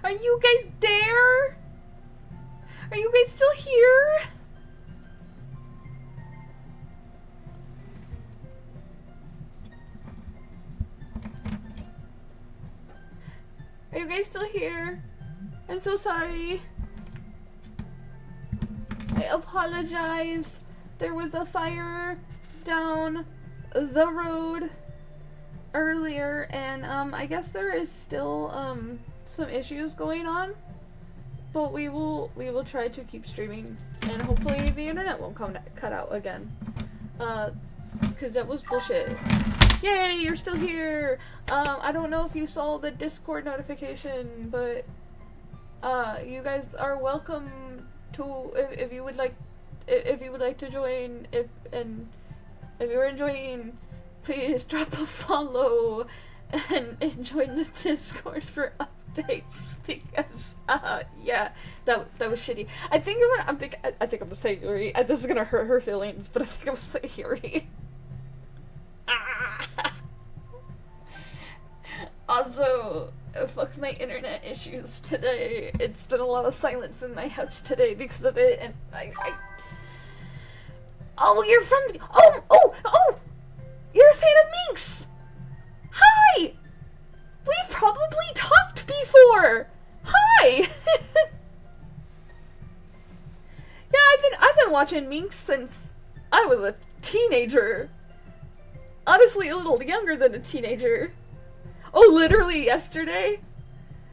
Are you guys there? Are you guys still here? Are you guys still here? I'm so sorry. I apologize. There was a fire down the road earlier, and I guess there is still some issues going on. But we will try to keep streaming, and hopefully the internet won't cut out again. Cause that was bullshit. Yay, you're still here! I don't know if you saw the Discord notification, but you guys are welcome to, if you would like to join, if you're enjoying, please drop a follow and join the Discord for updates, because yeah, that was shitty. I think I'm gonna say Yuri. This is gonna hurt her feelings, but I think I'm gonna say Yuri. Also, fuck my internet issues today. It's been a lot of silence in my house today because of it, and I oh, you're from oh, you're a fan of Minx. Hi. We've probably talked before. Hi. Yeah, I've been watching Minx since I was a teenager. Honestly, a little younger than a teenager. Oh, literally yesterday?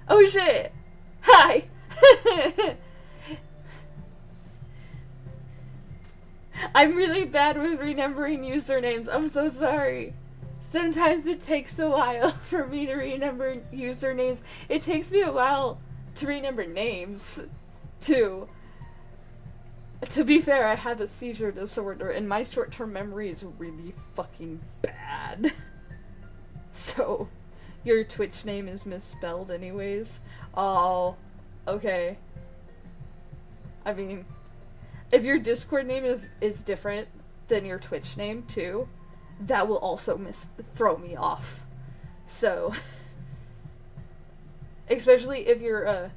Oh shit. Hi. I'm really bad with remembering usernames. I'm so sorry. Sometimes it takes a while for me to remember usernames. It takes me a while to remember names, too. To be fair, I have a seizure disorder, and my short-term memory is really fucking bad. So, your Twitch name is misspelled anyways? Oh, okay. I mean, if your Discord name is different than your Twitch name, too, that will also throw me off. So, especially if you're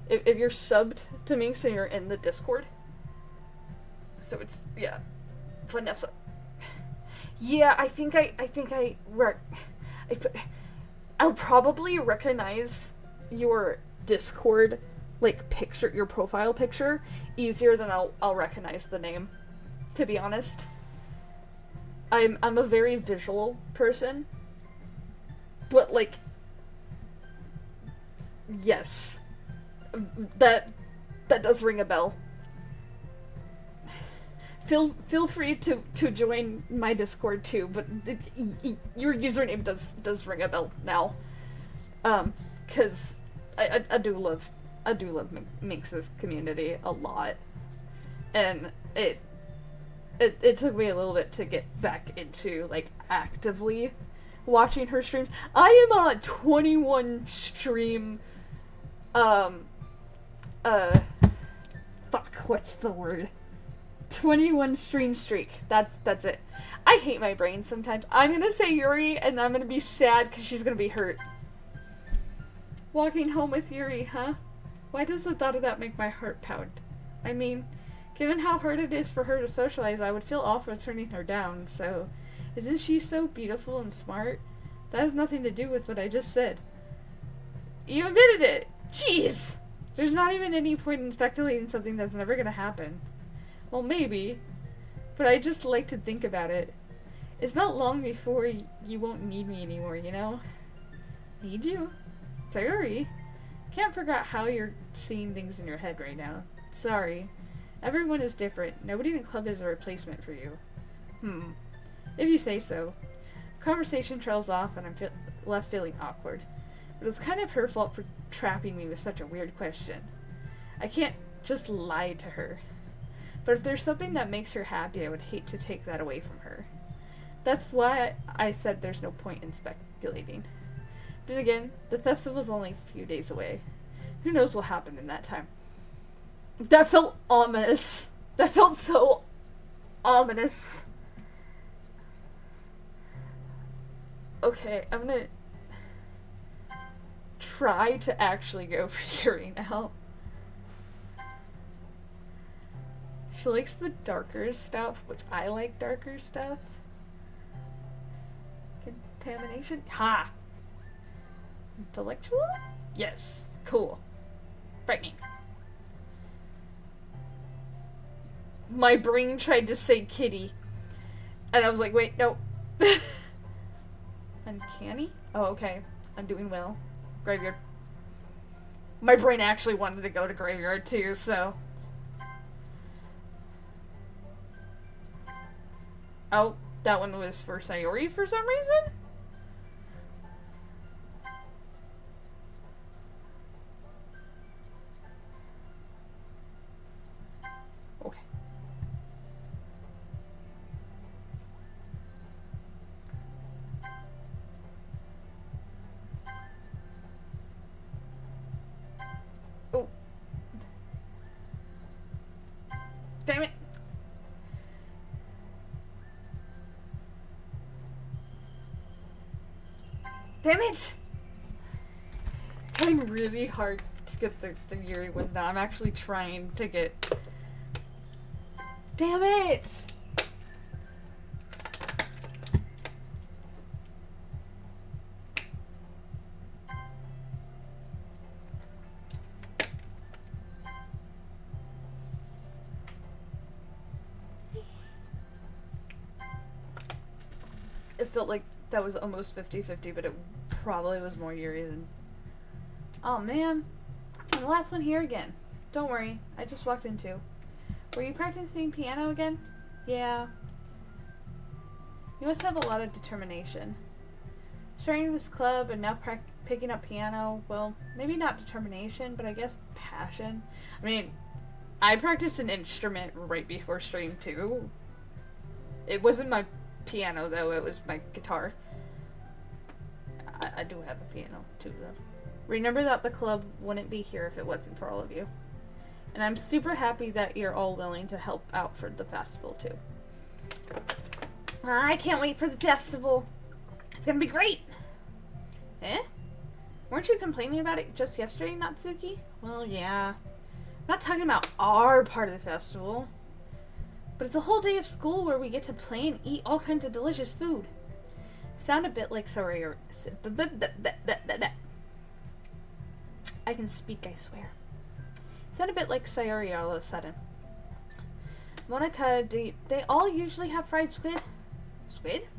subbed to me, so you're in the Discord. So it's, yeah, Vanessa. Yeah, I'll probably recognize your Discord, like, picture, your profile picture, easier than I'll recognize the name, to be honest. I'm a very visual person, but, like, yes, that does ring a bell. Feel free to join my Discord too, but your username does ring a bell now. Cause I do love Minx's community a lot, and it took me a little bit to get back into, like, actively watching her streams. I am on a 21 stream fuck, what's the word? 21 stream streak. That's it. I hate my brain sometimes. I'm gonna say Yuri, and I'm gonna be sad because she's gonna be hurt. Walking home with Yuri, huh? Why does the thought of that make my heart pound? I mean, given how hard it is for her to socialize, I would feel awful turning her down, so... Isn't she so beautiful and smart? That has nothing to do with what I just said. You admitted it! Jeez! There's not even any point in speculating something that's never gonna happen. Well, maybe. But I just like to think about it. It's not long before you won't need me anymore, you know? Need you? Sorry. Can't figure out how you're seeing things in your head right now. Sorry. Everyone is different. Nobody in the club is a replacement for you. If you say so. Conversation trails off and I'm left feeling awkward. It was kind of her fault for trapping me with such a weird question. I can't just lie to her. But if there's something that makes her happy, I would hate to take that away from her. That's why I said there's no point in speculating. Then again, the festival's only a few days away. Who knows what happened in that time? That felt ominous. That felt so ominous. Okay, I'm gonna try to actually go for Yuri now. She likes the darker stuff, which I like darker stuff. Contamination? Ha! Intellectual? Yes. Cool. Frightening. My brain tried to say kitty. And I was like, wait, no. Uncanny? Oh, okay. I'm doing well. Graveyard. My brain actually wanted to go to graveyard too, so. Oh, that one was for Sayori for some reason? Okay. Oh. Damn it. Damn it! Trying really hard to get the Yuri ones now. I'm actually trying to get... Damn it! It felt like that was almost 50-50, but it probably was more Yuri than... Oh man. The last one here again. Don't worry, I just walked in too. Were you practicing piano again? Yeah. You must have a lot of determination. Starting this club and now picking up piano, well, maybe not determination, but I guess passion. I mean, I practiced an instrument right before stream too. It wasn't my piano though, it was my guitar. I do have a piano too though. Remember that the club wouldn't be here if it wasn't for all of you. And I'm super happy that you're all willing to help out for the festival too. I can't wait for the festival. It's gonna be great. Eh? Weren't you complaining about it just yesterday, Natsuki? Well, yeah. I'm not talking about our part of the festival. But it's a whole day of school where we get to play and eat all kinds of delicious food. Sound a bit like sorry or... I can speak, I swear. Sound a bit like Sayori all of a sudden. Monica, do they all usually have fried squid? Squid?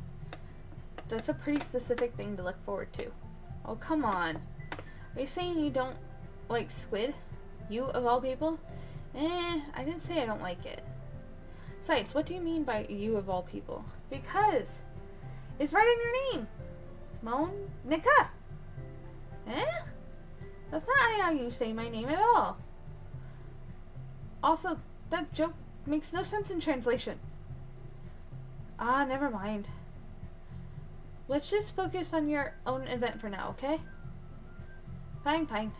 That's a pretty specific thing to look forward to. Oh, come on. Are you saying you don't like squid? You, of all people? I didn't say I don't like it. Besides, what do you mean by you of all people? Because it's right in your name. Monica. Eh? That's not how you say my name at all. Also, that joke makes no sense in translation. Ah, never mind. Let's just focus on your own event for now, okay? Fine, fine.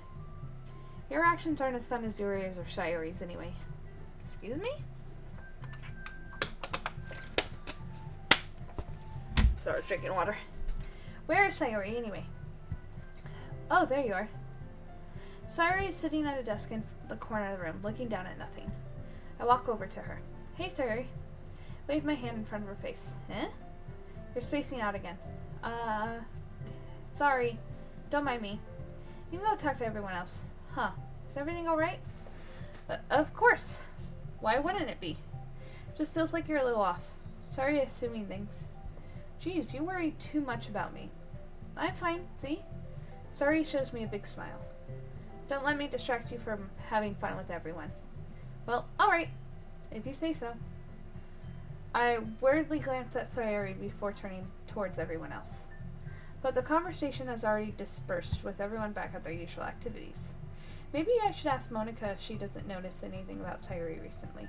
Your actions aren't as fun as Yuri's or Sayori's anyway. Excuse me? Sorry, I was drinking water. Where is Sayori anyway? Oh, there you are. Sayori is sitting at a desk in the corner of the room, looking down at nothing. I walk over to her. Hey, Sayori. Wave my hand in front of her face. Eh? You're spacing out again. Sorry. Don't mind me. You can go talk to everyone else. Huh. Is everything alright? Of course. Why wouldn't it be? Just feels like you're a little off. Sorry assuming things. Geez, you worry too much about me. I'm fine, see? Sorry shows me a big smile. Don't let me distract you from having fun with everyone. Well, alright. If you say so. I worriedly glance at Sayori before turning towards everyone else. But the conversation has already dispersed with everyone back at their usual activities. Maybe I should ask Monica if she doesn't notice anything about Sayori recently.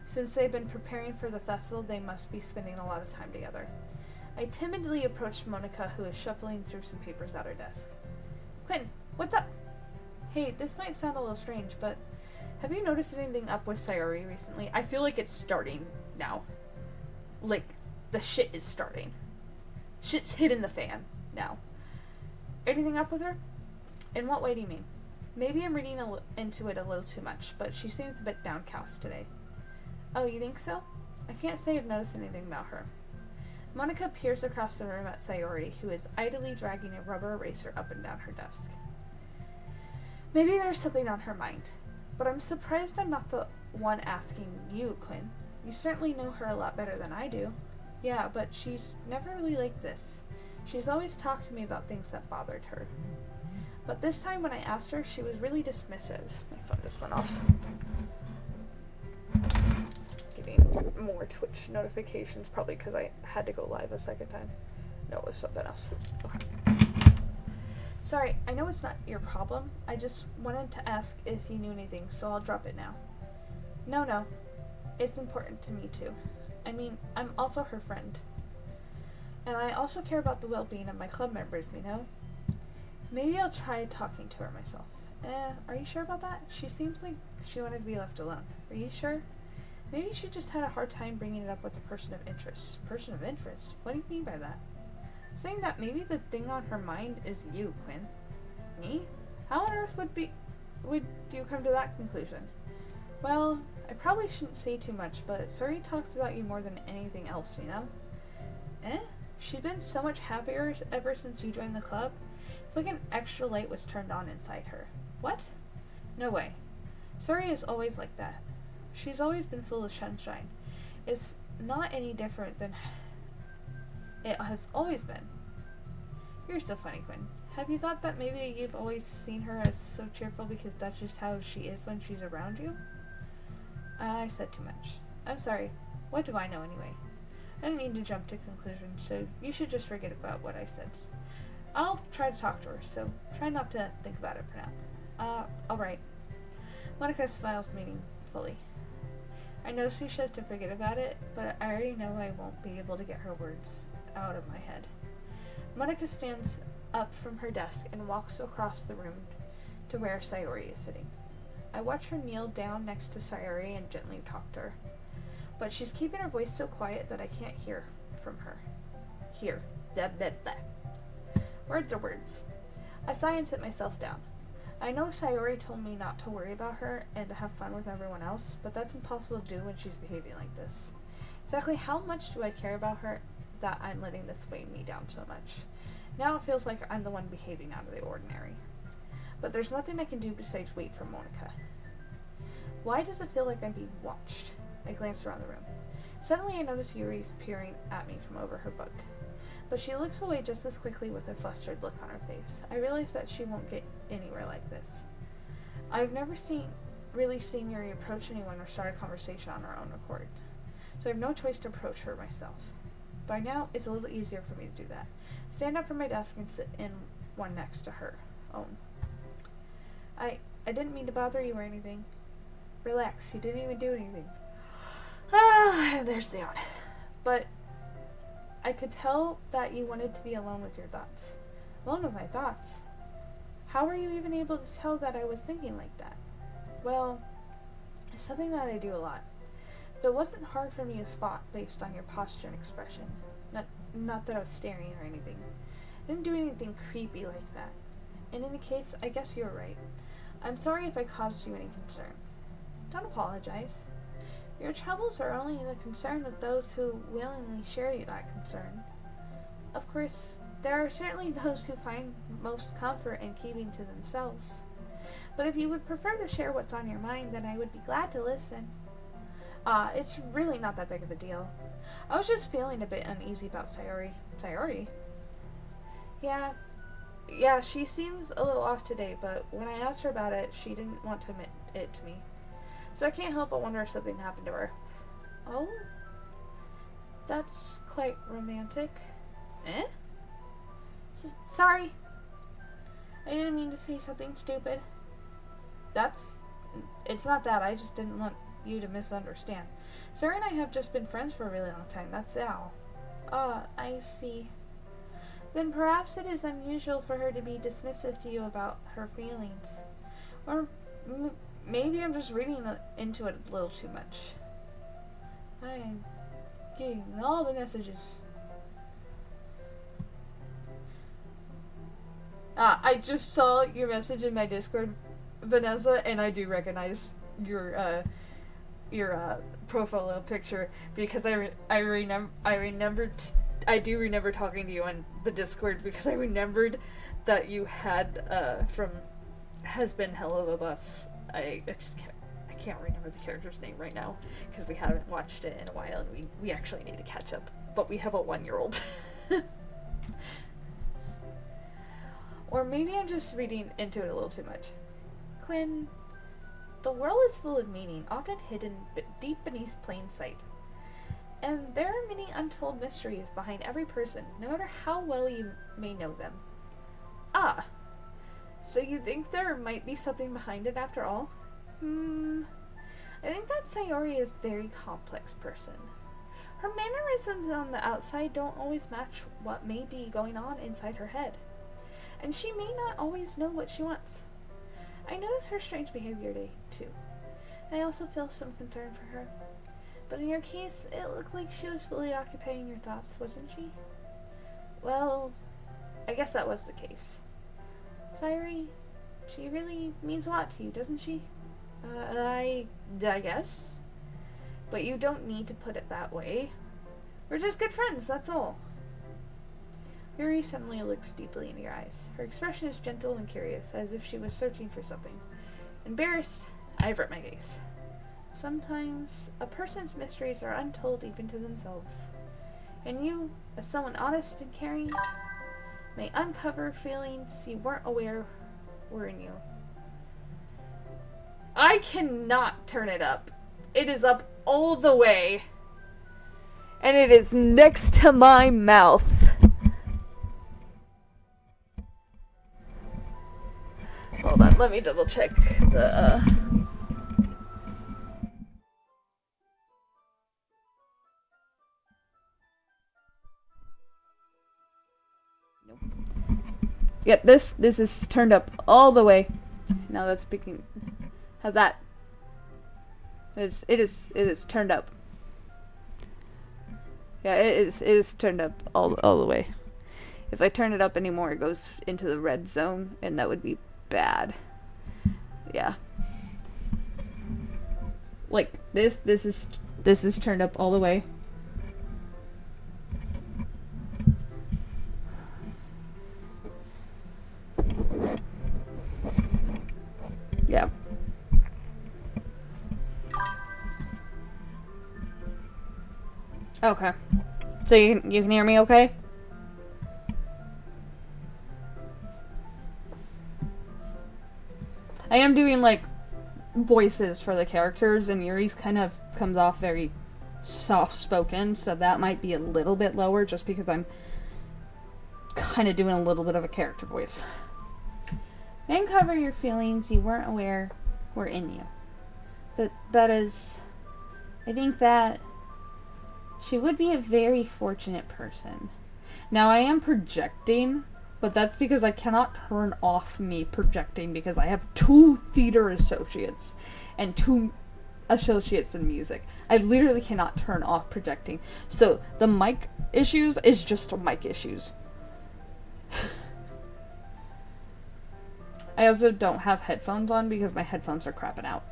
Since they've been preparing for the festival, they must be spending a lot of time together. I timidly approached Monica, who is shuffling through some papers at her desk. Quinn, what's up? Hey, this might sound a little strange, but have you noticed anything up with Sayori recently? I feel like it's starting now. Like, the shit is starting. Shit's hitting the fan now. Anything up with her? In what way do you mean? Maybe I'm reading into it a little too much, but she seems a bit downcast today. Oh, you think so? I can't say I've noticed anything about her. Monica peers across the room at Sayori, who is idly dragging a rubber eraser up and down her desk. Maybe there's something on her mind, but I'm surprised I'm not the one asking you, Quinn. You certainly know her a lot better than I do. Yeah, but she's never really like this. She's always talked to me about things that bothered her. But this time when I asked her, she was really dismissive. My phone just went off. Getting more Twitch notifications, probably because I had to go live a second time. No, it was something else. Okay. Sorry, I know it's not your problem. I just wanted to ask if you knew anything, so I'll drop it now. No. It's important to me too. I mean, I'm also her friend. And I also care about the well-being of my club members, you know? Maybe I'll try talking to her myself. Are you sure about that? She seems like she wanted to be left alone. Are you sure? Maybe she just had a hard time bringing it up with a person of interest. Person of interest? What do you mean by that? Saying that maybe the thing on her mind is you, Quinn. Me? How on earth would you come to that conclusion? Well, I probably shouldn't say too much, but Suri talks about you more than anything else, you know? She's been so much happier ever since you joined the club. It's like an extra light was turned on inside her. What? No way. Suri is always like that. She's always been full of sunshine. It's not any different than it has always been. You're so funny, Quinn. Have you thought that maybe you've always seen her as so cheerful because that's just how she is when she's around you? I said too much. I'm sorry. What do I know anyway? I didn't mean to jump to conclusions, so you should just forget about what I said. I'll try to talk to her, so try not to think about it for now. Alright. Monica smiles meaningfully. I know she said to forget about it, but I already know I won't be able to get her words out of my head. Monica stands up from her desk and walks across the room to where Sayori is sitting. I watch her kneel down next to Sayori and gently talk to her. But she's keeping her voice so quiet that I can't hear from her. Here. Words are words. I sigh and sit myself down. I know Sayori told me not to worry about her and to have fun with everyone else, but that's impossible to do when she's behaving like this. Exactly how much do I care about her that I'm letting this weigh me down so much? Now it feels like I'm the one behaving out of the ordinary. But there's nothing I can do besides wait for Monica. Why does it feel like I'm being watched? I glance around the room. Suddenly I notice Yuri's peering at me from over her book. But she looks away just as quickly with a flustered look on her face. I realize that she won't get anywhere like this. I've never really seen Yuri approach anyone or start a conversation on her own accord. So I have no choice to approach her myself. By now, it's a little easier for me to do that. Stand up from my desk and sit in one next to her own. I didn't mean to bother you or anything. Relax, you didn't even do anything. There's the yawn. But I could tell that you wanted to be alone with your thoughts. Alone with my thoughts? How were you even able to tell that I was thinking like that? Well, it's something that I do a lot. So it wasn't hard for me to spot based on your posture and expression. Not that I was staring or anything. I didn't do anything creepy like that. In any case, I guess you're right. I'm sorry if I caused you any concern. Don't apologize. Your troubles are only the concern of those who willingly share that concern. Of course, there are certainly those who find most comfort in keeping to themselves. But if you would prefer to share what's on your mind, then I would be glad to listen. It's really not that big of a deal. I was just feeling a bit uneasy about Sayori. Sayori? Yeah, she seems a little off today, but when I asked her about it, she didn't want to admit it to me. So I can't help but wonder if something happened to her. Oh? That's quite romantic. Sorry. I didn't mean to say something stupid. It's not that. I just didn't want you to misunderstand. Sarah and I have just been friends for a really long time. That's all. I see. Then perhaps it is unusual for her to be dismissive to you about her feelings. Or maybe I'm just reading into it a little too much. I am getting all the messages. I just saw your message in my Discord, Vanessa, and I do recognize your profile picture because I do remember talking to you on the Discord because I remembered that you had from Has Been Hell of a Bus. I can't remember the character's name right now because we haven't watched it in a while and we actually need to catch up. But we have a 1-year-old. Or maybe I'm just reading into it a little too much. Quinn, the world is full of meaning, often hidden deep beneath plain sight. And there are many untold mysteries behind every person, no matter how well you may know them. Ah, so you think there might be something behind it after all? I think that Sayori is a very complex person. Her mannerisms on the outside don't always match what may be going on inside her head. And she may not always know what she wants. I notice her strange behavior today, too. I also feel some concern for her. But in your case, it looked like she was fully occupying your thoughts, wasn't she? Well, I guess that was the case. Sayori, she really means a lot to you, doesn't she? I guess. But you don't need to put it that way. We're just good friends, that's all. Yuri suddenly looks deeply into your eyes. Her expression is gentle and curious, as if she was searching for something. Embarrassed, I avert my gaze. Sometimes, a person's mysteries are untold even to themselves. And you, as someone honest and caring, may uncover feelings you weren't aware were in you. I cannot turn it up. It is up all the way. And it is next to my mouth. Hold on, let me double check the, Nope. Yep, this is turned up all the way. Now that's speaking. How's that? It is turned up. Yeah, it is turned up all the way. If I turn it up anymore, it goes into the red zone, and that would be bad. Yeah. Like this is turned up all the way. Yeah. Okay. So you can hear me okay? I am doing like voices for the characters, and Yuri's kind of comes off very soft spoken, so that might be a little bit lower just because I'm kind of doing a little bit of a character voice. Uncover your feelings you weren't aware were in you. That is, I think that she would be a very fortunate person. Now I am projecting, but that's because I cannot turn off me projecting because I have 2 theater associates and 2 associates in music. I literally cannot turn off projecting. So the mic issues is just mic issues. I also don't have headphones on because my headphones are crapping out.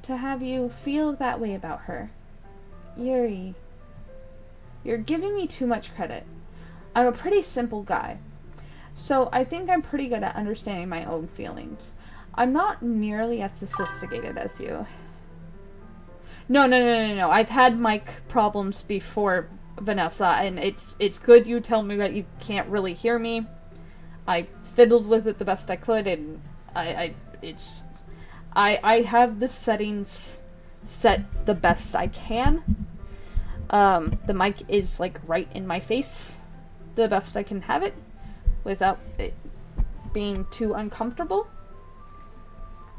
To have you feel that way about her. Yuri, you're giving me too much credit. I'm a pretty simple guy, so I think I'm pretty good at understanding my own feelings. I'm not nearly as sophisticated as you. No. I've had mic problems before, Vanessa, and it's good you tell me that you can't really hear me. I fiddled with it the best I could, and I have the settings set the best I can. The mic is like right in my face, the best I can have it, without it being too uncomfortable.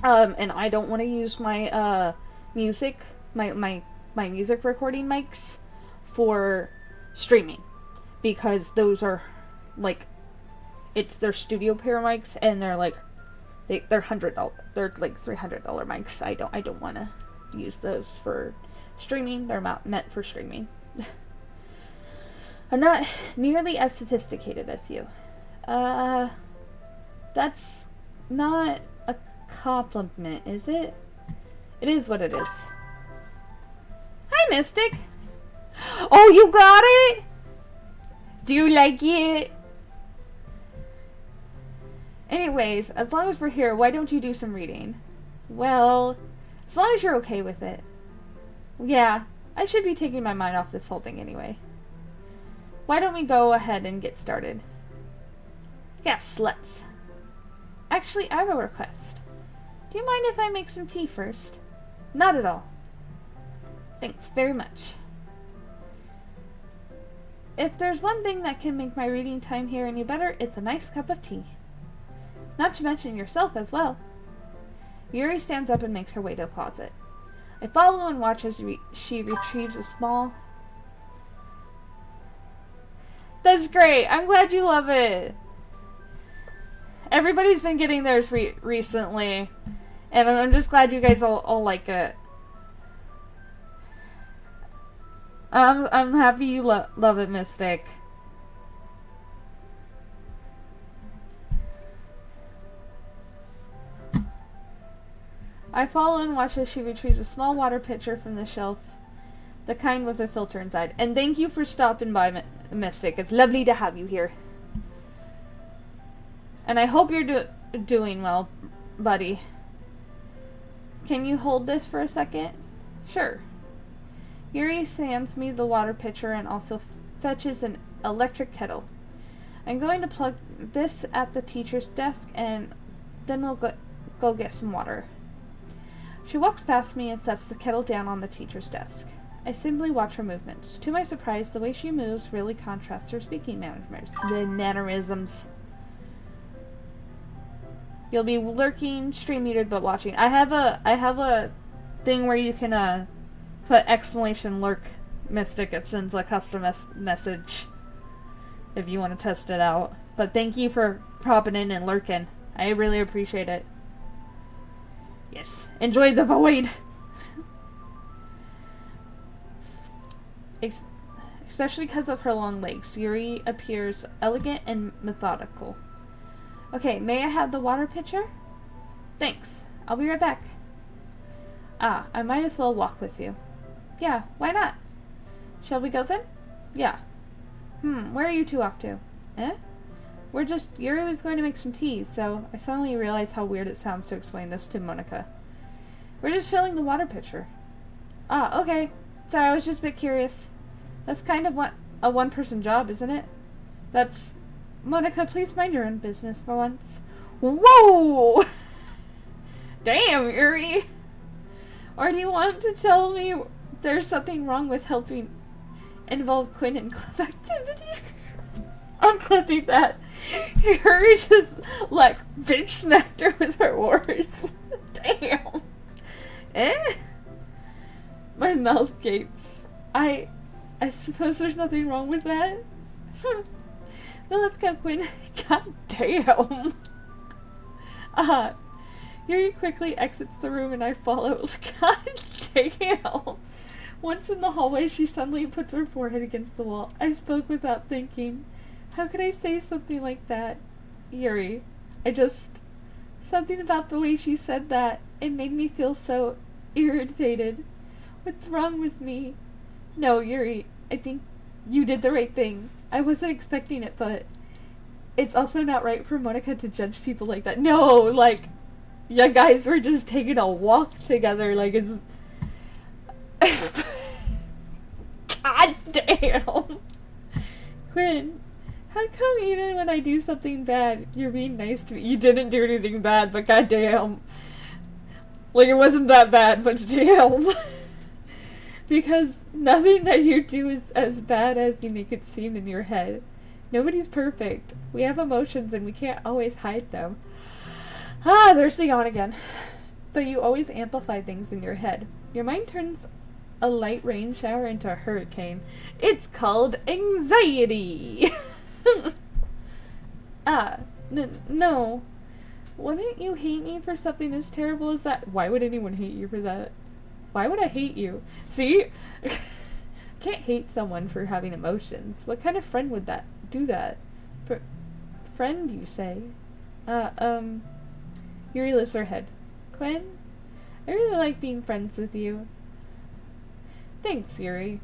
And I don't want to use my music, my music recording mics for streaming, because those are like, they're studio pair mics, and they're like, they're $100, they're like $300 mics. I don't want to use those for streaming. They're not meant for streaming. I'm not nearly as sophisticated as you. That's not a compliment, is it? It is what it is. Hi, Mystic! Oh, you got it? Do you like it? Anyways, as long as we're here, why don't you do some reading? Well, as long as you're okay with it. Yeah, I should be taking my mind off this whole thing anyway. Why don't we go ahead and get started? Yes, let's. Actually, I have a request. Do you mind if I make some tea first? Not at all. Thanks very much. If there's one thing that can make my reading time here any better, it's a nice cup of tea. Not to mention yourself as well. Yuri stands up and makes her way to the closet. I follow and watch as she retrieves a small... That's great! I'm glad you love it! Everybody's been getting theirs recently, and I'm just glad you guys all like it. I'm happy you love it, Mystic. I follow and watch as she retrieves a small water pitcher from the shelf, the kind with a filter inside. And thank you for stopping by, Mystic. It's lovely to have you here. And I hope you're doing well, buddy. Can you hold this for a second? Sure. Yuri hands me the water pitcher and also fetches an electric kettle. I'm going to plug this at the teacher's desk and then we'll go get some water. She walks past me and sets the kettle down on the teacher's desk. I simply watch her movements. To my surprise, the way she moves really contrasts her speaking mannerisms. You'll be lurking, stream muted, but watching. I have a thing where you can put exclamation lurk, Mystic. It sends a custom message if you want to test it out. But thank you for popping in and lurking. I really appreciate it. Yes. Enjoy the void! Especially because of her long legs, Yuri appears elegant and methodical. Okay, may I have the water pitcher? Thanks. I'll be right back. Ah, I might as well walk with you. Yeah, why not? Shall we go then? Yeah. Where are you two off to? Eh? Yuri was going to make some tea, so I suddenly realized how weird it sounds to explain this to Monica. We're just filling the water pitcher. Ah, okay. Sorry, I was just a bit curious. That's kind of a one-person job, isn't it? Monica, please mind your own business for once. Whoa! Damn, Yuri! Or do you want to tell me there's something wrong with helping involve Quinn in club activity? I'm clipping that. Yuri just, bitch smacked her with her words. Damn. Eh? My mouth gapes. I suppose there's nothing wrong with that. Then let's go, Quinn. God damn. Yuri quickly exits the room and I follow. God damn. Once in the hallway, she suddenly puts her forehead against the wall. I spoke without thinking. How could I say something like that? Yuri. Something about the way she said that, it made me feel so irritated. What's wrong with me? No, Yuri, I think you did the right thing. I wasn't expecting it, but it's also not right for Monica to judge people like that. No, you guys were just taking a walk together, it's... God damn! Quinn, how come even when I do something bad, you're being nice to me? You didn't do anything bad, but goddamn. It wasn't that bad, but damn. Because nothing that you do is as bad as you make it seem in your head. Nobody's perfect. We have emotions and we can't always hide them. There's the yawn again. But you always amplify things in your head. Your mind turns a light rain shower into a hurricane. It's called anxiety. No. Wouldn't you hate me for something as terrible as that? Why would anyone hate you for that? Why would I hate you? See? can't hate someone for having emotions. What kind of friend would that do that? Friend, you say? Yuri lifts her head. Quinn, I really like being friends with you. Thanks, Yuri.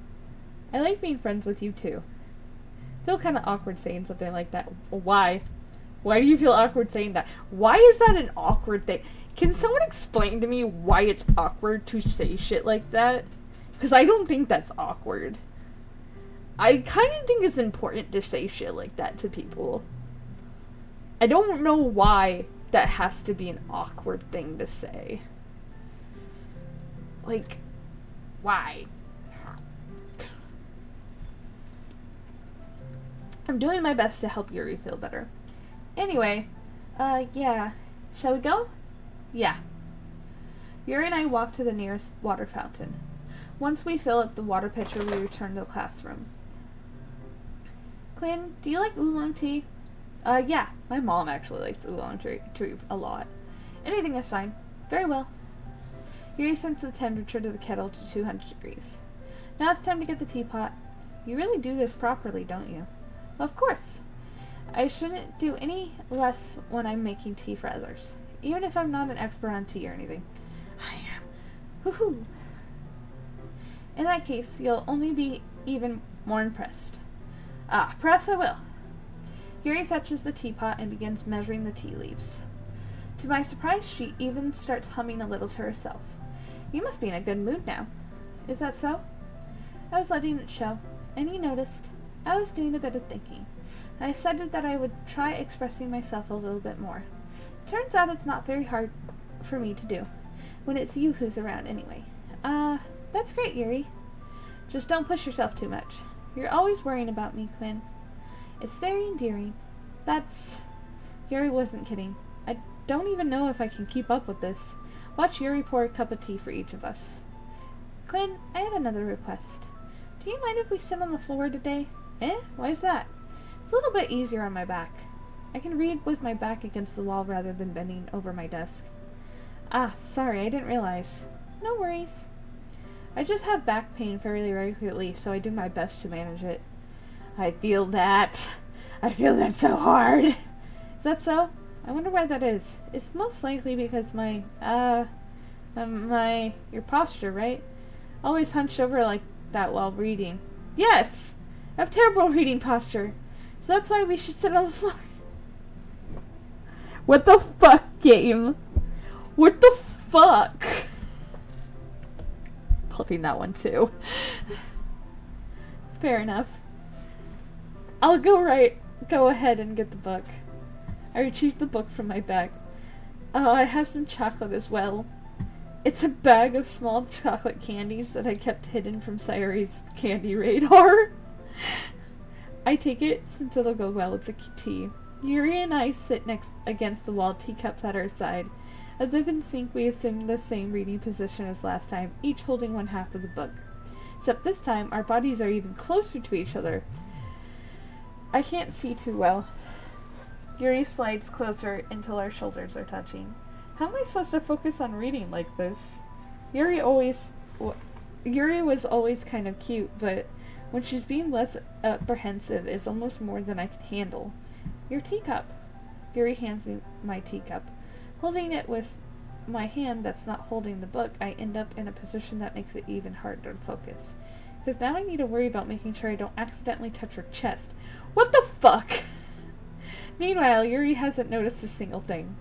I like being friends with you, too. I feel kind of awkward saying something like that. Why? Why do you feel awkward saying that? Why is that an awkward thing? Can someone explain to me why it's awkward to say shit like that? Because I don't think that's awkward. I kind of think it's important to say shit like that to people. I don't know why that has to be an awkward thing to say. Like, why? I'm doing my best to help Yuri feel better. Anyway, yeah. Shall we go? Yeah. Yuri and I walk to the nearest water fountain. Once we fill up the water pitcher, we return to the classroom. Quinn, do you like oolong tea? Yeah. My mom actually likes oolong tea a lot. Anything is fine. Very well. Yuri sets the temperature to the kettle to 200 degrees. Now it's time to get the teapot. You really do this properly, don't you? Of course. I shouldn't do any less when I'm making tea for others, even if I'm not an expert on tea or anything. I am. Woohoo! In that case, you'll only be even more impressed. Perhaps I will. Yuri fetches the teapot and begins measuring the tea leaves. To my surprise, she even starts humming a little to herself. You must be in a good mood now. Is that so? I was letting it show, and you noticed. I was doing a bit of thinking. I decided that I would try expressing myself a little bit more. Turns out it's not very hard for me to do, when it's you who's around anyway. That's great, Yuri. Just don't push yourself too much. You're always worrying about me, Quinn. It's very endearing. Yuri wasn't kidding. I don't even know if I can keep up with this. Watch Yuri pour a cup of tea for each of us. Quinn, I have another request. Do you mind if we sit on the floor today? Why is that? It's a little bit easier on my back. I can read with my back against the wall rather than bending over my desk. Sorry, I didn't realize. No worries. I just have back pain fairly regularly, so I do my best to manage it. I feel that so hard. Is that so? I wonder why that is. It's most likely because your posture, right? Always hunched over like that while reading. Yes! I have terrible reading posture. So that's why we should sit on the floor. What the fuck, game? What the fuck? Clipping that one too. Fair enough. I'll go ahead and get the book. I retrieve the book from my bag. I have some chocolate as well. It's a bag of small chocolate candies that I kept hidden from Sayori's candy radar. I take it since it'll go well with the tea. Yuri and I sit against the wall, teacups at our side. As if in sync, we assume the same reading position as last time, each holding one half of the book. Except this time, our bodies are even closer to each other. I can't see too well. Yuri slides closer until our shoulders are touching. How am I supposed to focus on reading like this? Yuri was always kind of cute, but when she's being less apprehensive, it's almost more than I can handle. Your teacup. Yuri hands me my teacup. Holding it with my hand that's not holding the book, I end up in a position that makes it even harder to focus. Because now I need to worry about making sure I don't accidentally touch her chest. What the fuck? Meanwhile, Yuri hasn't noticed a single thing.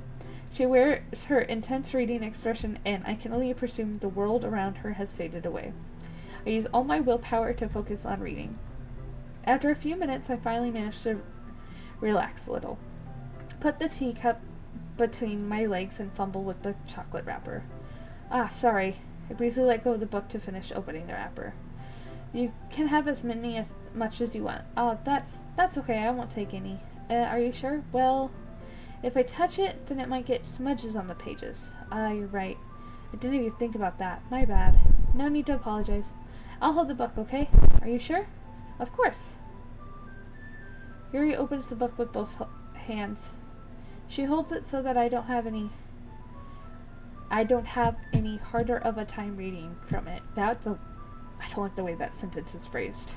She wears her intense reading expression, and I can only presume the world around her has faded away. I use all my willpower to focus on reading. After a few minutes, I finally manage to relax a little. Put the teacup between my legs and fumble with the chocolate wrapper. Sorry. I briefly let go of the book to finish opening the wrapper. You can have as much as you want. That's okay. I won't take any. Are you sure? Well, if I touch it, then it might get smudges on the pages. You're right. I didn't even think about that. My bad. No need to apologize. I'll hold the book, okay? Are you sure? Of course. Yuri opens the book with both hands. She holds it so that I don't have any harder of a time reading from it. That's a I don't like the way that sentence is phrased.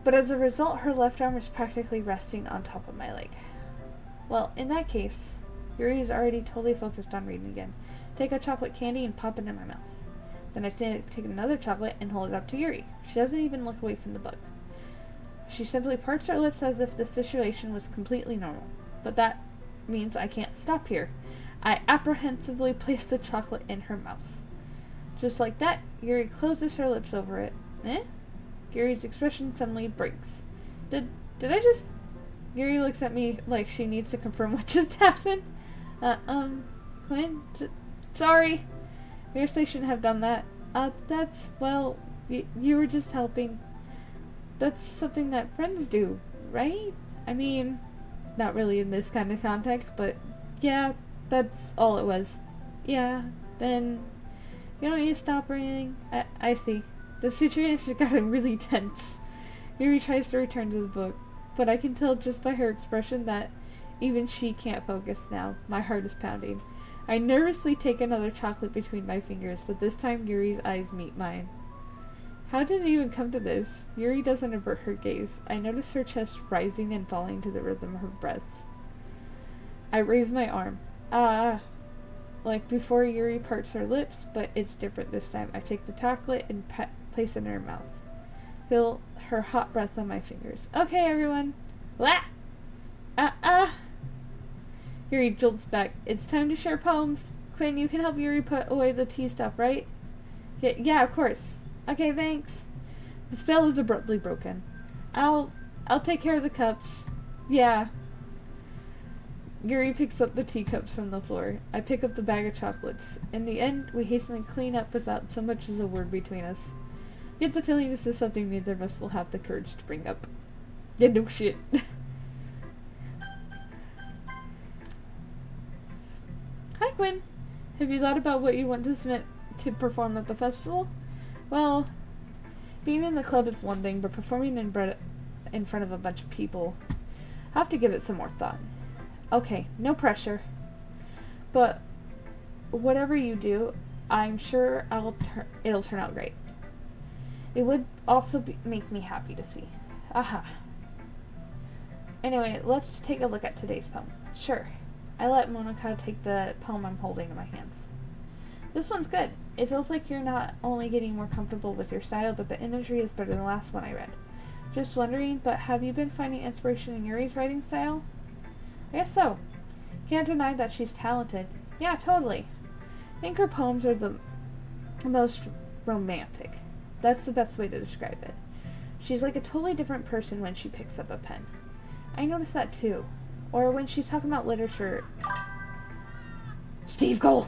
But as a result, her left arm is practically resting on top of my leg. Well, in that case, Yuri is already totally focused on reading again. Take a chocolate candy and pop it in my mouth. Then I take another chocolate and hold it up to Yuri. She doesn't even look away from the book. She simply parts her lips as if the situation was completely normal. But that means I can't stop here. I apprehensively place the chocolate in her mouth. Just like that, Yuri closes her lips over it. Yuri's expression suddenly breaks. Did I just... Yuri looks at me like she needs to confirm what just happened. Quinn? Sorry. Guess I shouldn't have done that. Well, you were just helping. That's something that friends do, right? I mean, not really in this kind of context, but yeah, that's all it was. Yeah, then you don't need to stop or anything. I see. The situation got really tense. Yuri tries to return to the book, but I can tell just by her expression that even she can't focus now. My heart is pounding. I nervously take another chocolate between my fingers, but this time Yuri's eyes meet mine. How did it even come to this? Yuri doesn't avert her gaze. I notice her chest rising and falling to the rhythm of her breaths. I raise my arm. Like before Yuri parts her lips, but it's different this time. I take the chocolate and place it in her mouth. Feel her hot breath on my fingers. Okay, everyone. Wah! Yuri jolts back. It's time to share poems. Quinn, you can help Yuri put away the tea stuff, right? Yeah, of course. Okay, thanks. The spell is abruptly broken. I'll take care of the cups. Yeah. Yuri picks up the teacups from the floor. I pick up the bag of chocolates. In the end, we hastily clean up without so much as a word between us. I get the feeling this is something neither of us will have the courage to bring up. Yeah, no shit. Hi, Quinn. Have you thought about what you want to submit to perform at the festival? Well, being in the club is one thing, but performing in front of a bunch of people, I have to give it some more thought. Okay, no pressure. But whatever you do, I'm sure it'll turn out great. It would also make me happy to see. Aha. Anyway, let's take a look at today's poem. Sure. I let Monica take the poem I'm holding in my hands. This one's good. It feels like you're not only getting more comfortable with your style, but the imagery is better than the last one I read. Just wondering, but have you been finding inspiration in Yuri's writing style? I guess so. Can't deny that she's talented. Yeah, totally. I think her poems are the most romantic. That's the best way to describe it. She's like a totally different person when she picks up a pen. I notice that too. Or when she's talking about literature. Steve Cole!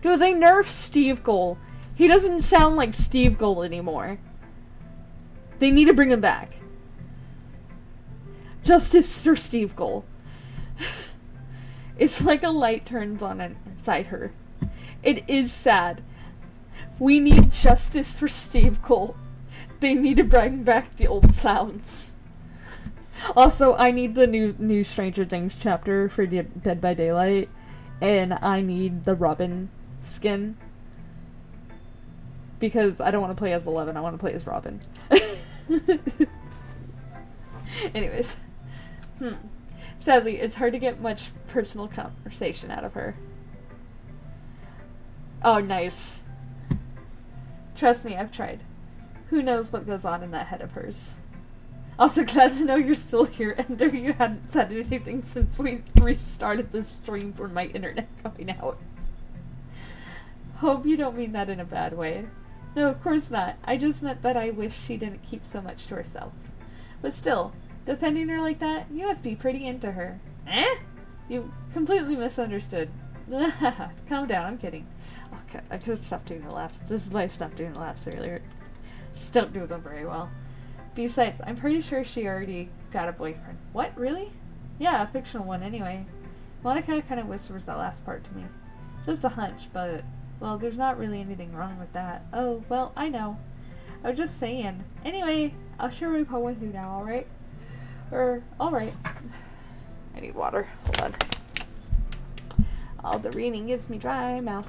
Dude, they nerfed Steve Cole. He doesn't sound like Steve Cole anymore. They need to bring him back. Justice for Steve Cole. It's like a light turns on inside her. It is sad. We need justice for Steve Cole. They need to bring back the old sounds. Also, I need the new Stranger Things chapter for Dead by Daylight, and I need the Robin skin, because I don't want to play as 11, I want to play as Robin. Anyways. Sadly, it's hard to get much personal conversation out of her. Oh, nice. Trust me, I've tried. Who knows what goes on in that head of hers. Also, glad to know you're still here, Ender. You hadn't said anything since we restarted the stream for my internet going out. Hope you don't mean that in a bad way. No, of course not. I just meant that I wish she didn't keep so much to herself. But still, defending her like that, you must be pretty into her. Eh? You completely misunderstood. Calm down, I'm kidding. Okay, I could have stopped doing the laughs. This is why I stopped doing the laughs earlier. Just don't do them very well. Besides, I'm pretty sure she already got a boyfriend. What, really? Yeah, a fictional one anyway. Monica kind of whispers that last part to me. Just a hunch, but, well, there's not really anything wrong with that. Oh, well, I know. I was just saying. Anyway, I'll share my poem with you now, alright? Alright. I need water. Hold on. All the reading gives me dry mouth.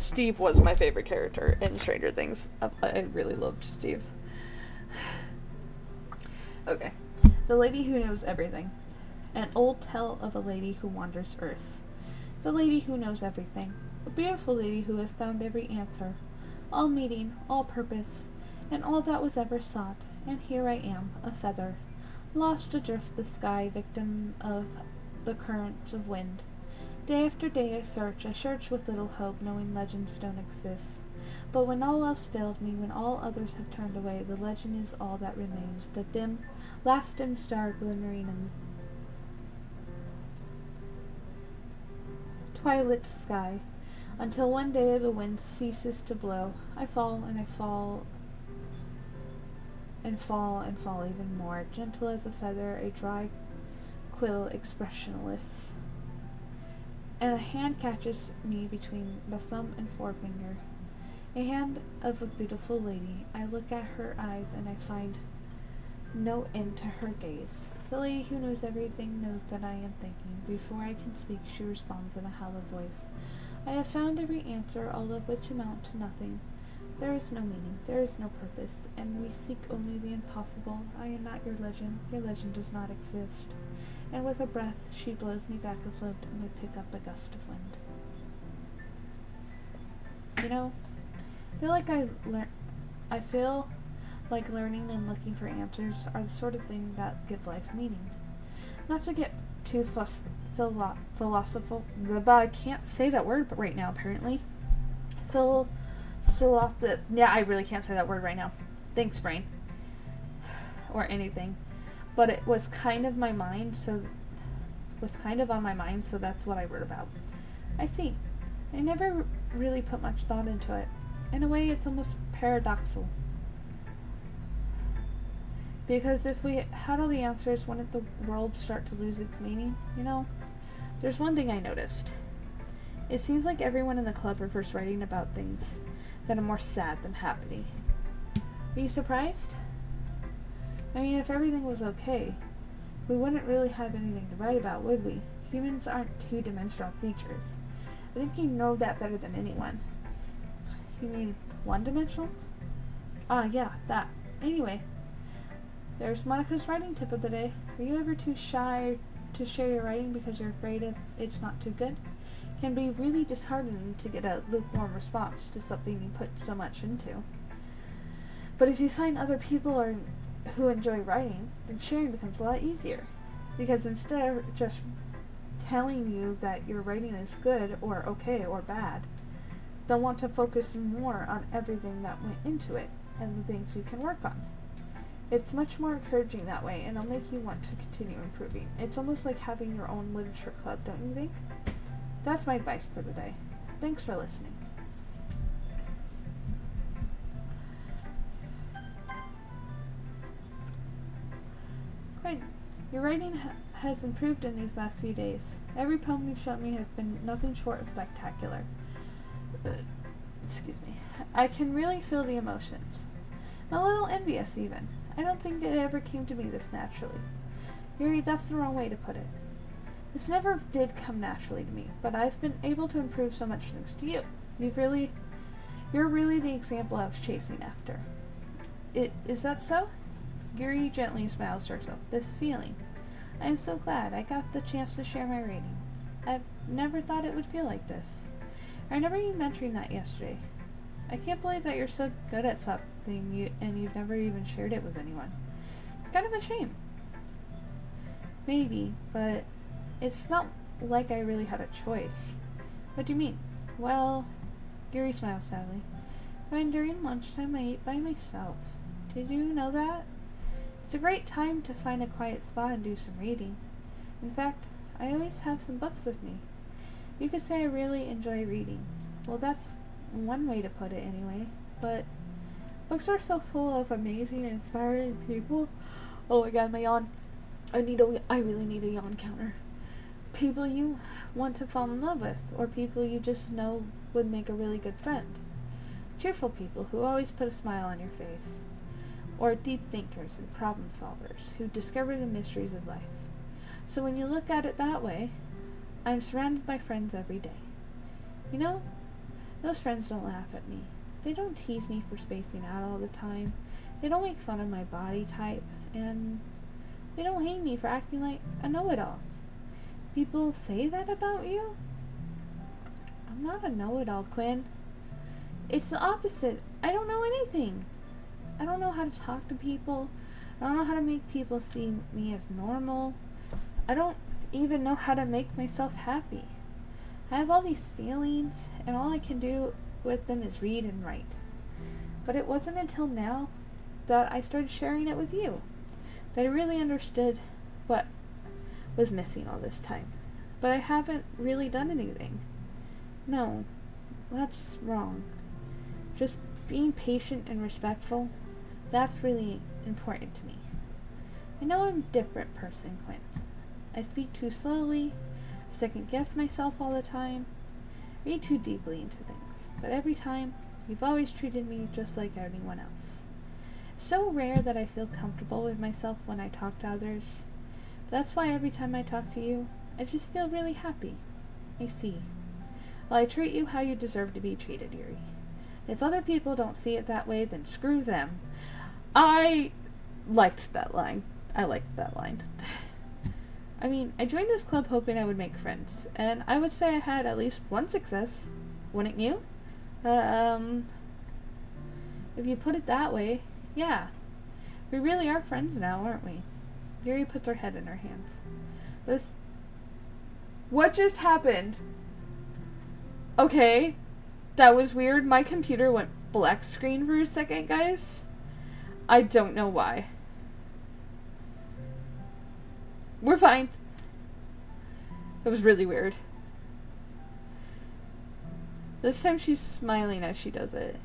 Steve was my favorite character in Stranger Things. I really loved Steve. Okay. The Lady Who Knows Everything. An old tale of a lady who wanders Earth. The lady who knows everything. A beautiful lady who has found every answer. All meaning, all purpose, and all that was ever sought. And here I am, a feather, lost adrift the sky, victim of the currents of wind. Day after day I search with little hope, knowing legends don't exist. But when all else failed me, when all others have turned away, the legend is all that remains, the last dim star glimmering in the twilight sky, until one day the wind ceases to blow. I fall and I fall and fall and fall even more, gentle as a feather, a dry quill expressionless. And a hand catches me between the thumb and forefinger. A hand of a beautiful lady. I look at her eyes and I find no end to her gaze. The lady who knows everything knows that I am thinking. Before I can speak, she responds in a hollow voice. I have found every answer, all of which amount to nothing. There is no meaning, there is no purpose, and we seek only the impossible. I am not your legend does not exist. And with a breath, she blows me back afloat, and I pick up a gust of wind. You know, I feel like learning and looking for answers are the sort of thing that give life meaning. Not to get too philosophical, but I can't say that word right now, apparently. Yeah, I really can't say that word right now. Thanks, brain. Or anything. But it was kind of on my mind, so that's what I wrote about. I see. I never really put much thought into it. In a way, it's almost paradoxical. Because if we had all the answers, wouldn't the world start to lose its meaning? You know, there's one thing I noticed. It seems like everyone in the club prefers writing about things that are more sad than happy. Are you surprised? I mean, if everything was okay, we wouldn't really have anything to write about, would we? Humans aren't two-dimensional creatures. I think you know that better than anyone. You mean one-dimensional? Yeah, that. Anyway, there's Monica's writing tip of the day. Are you ever too shy to share your writing because you're afraid it's not too good? It can be really disheartening to get a lukewarm response to something you put so much into. But if you find other people who enjoy writing, then sharing becomes a lot easier. Because instead of just telling you that your writing is good or okay or bad, they'll want to focus more on everything that went into it and the things you can work on. It's much more encouraging that way, and it'll make you want to continue improving. It's almost like having your own literature club, don't you think? That's my advice for the day. Thanks for listening. Great. Your writing has improved in these last few days. Every poem you've shown me has been nothing short of spectacular. Excuse me. I can really feel the emotions. I'm a little envious, even. I don't think it ever came to me this naturally. Yuri, that's the wrong way to put it. This never did come naturally to me, but I've been able to improve so much thanks to you. You're really the example I was chasing after. Is that so? Yuri gently smiles to herself. This feeling. I'm so glad I got the chance to share my writing. I've never thought it would feel like this. I remember you mentioning that yesterday. I can't believe that you're so good at something and you've never even shared it with anyone. It's kind of a shame. Maybe, but it's not like I really had a choice. What do you mean? Well, Yuri smiles sadly. When during lunchtime I ate by myself. Did you know that? It's a great time to find a quiet spot and do some reading. In fact, I always have some books with me. You could say I really enjoy reading. Well, that's one way to put it anyway. But books are so full of amazing, inspiring people. Oh my god, my yawn. I really need a yawn counter. People you want to fall in love with, or people you just know would make a really good friend. Cheerful people who always put a smile on your face. Or deep thinkers and problem solvers who discover the mysteries of life. So when you look at it that way, I'm surrounded by friends every day. You know, Those friends don't laugh at me. They don't tease me for spacing out all the time. They don't make fun of my body type, and they don't hate me for acting like a know-it-all. People say that about you? I'm not a know-it-all, Quinn. It's the opposite. I don't know anything. I don't know how to talk to people. I don't know how to make people see me as normal. I don't even know how to make myself happy. I have all these feelings, and all I can do with them is read and write. But it wasn't until now that I started sharing it with you that I really understood what was missing all this time. But I haven't really done anything. No, that's wrong. Just being patient and respectful, that's really important to me. I know I'm a different person, Quinn. I speak too slowly, I second guess myself all the time, read too deeply into things. But every time, you've always treated me just like anyone else. It's so rare that I feel comfortable with myself when I talk to others. That's why every time I talk to you, I just feel really happy. I see. Well, I treat you how you deserve to be treated, Yuri. If other people don't see it that way, then screw them. I liked that line. I mean, I joined this club hoping I would make friends, and I would say I had at least one success. Wouldn't you? If you put it that way, yeah. We really are friends now, aren't we? Yuri puts her head in her hands. What just happened? Okay. That was weird. My computer went black screen for a second, guys. I don't know why. We're fine. It was really weird. This time she's smiling as she does it.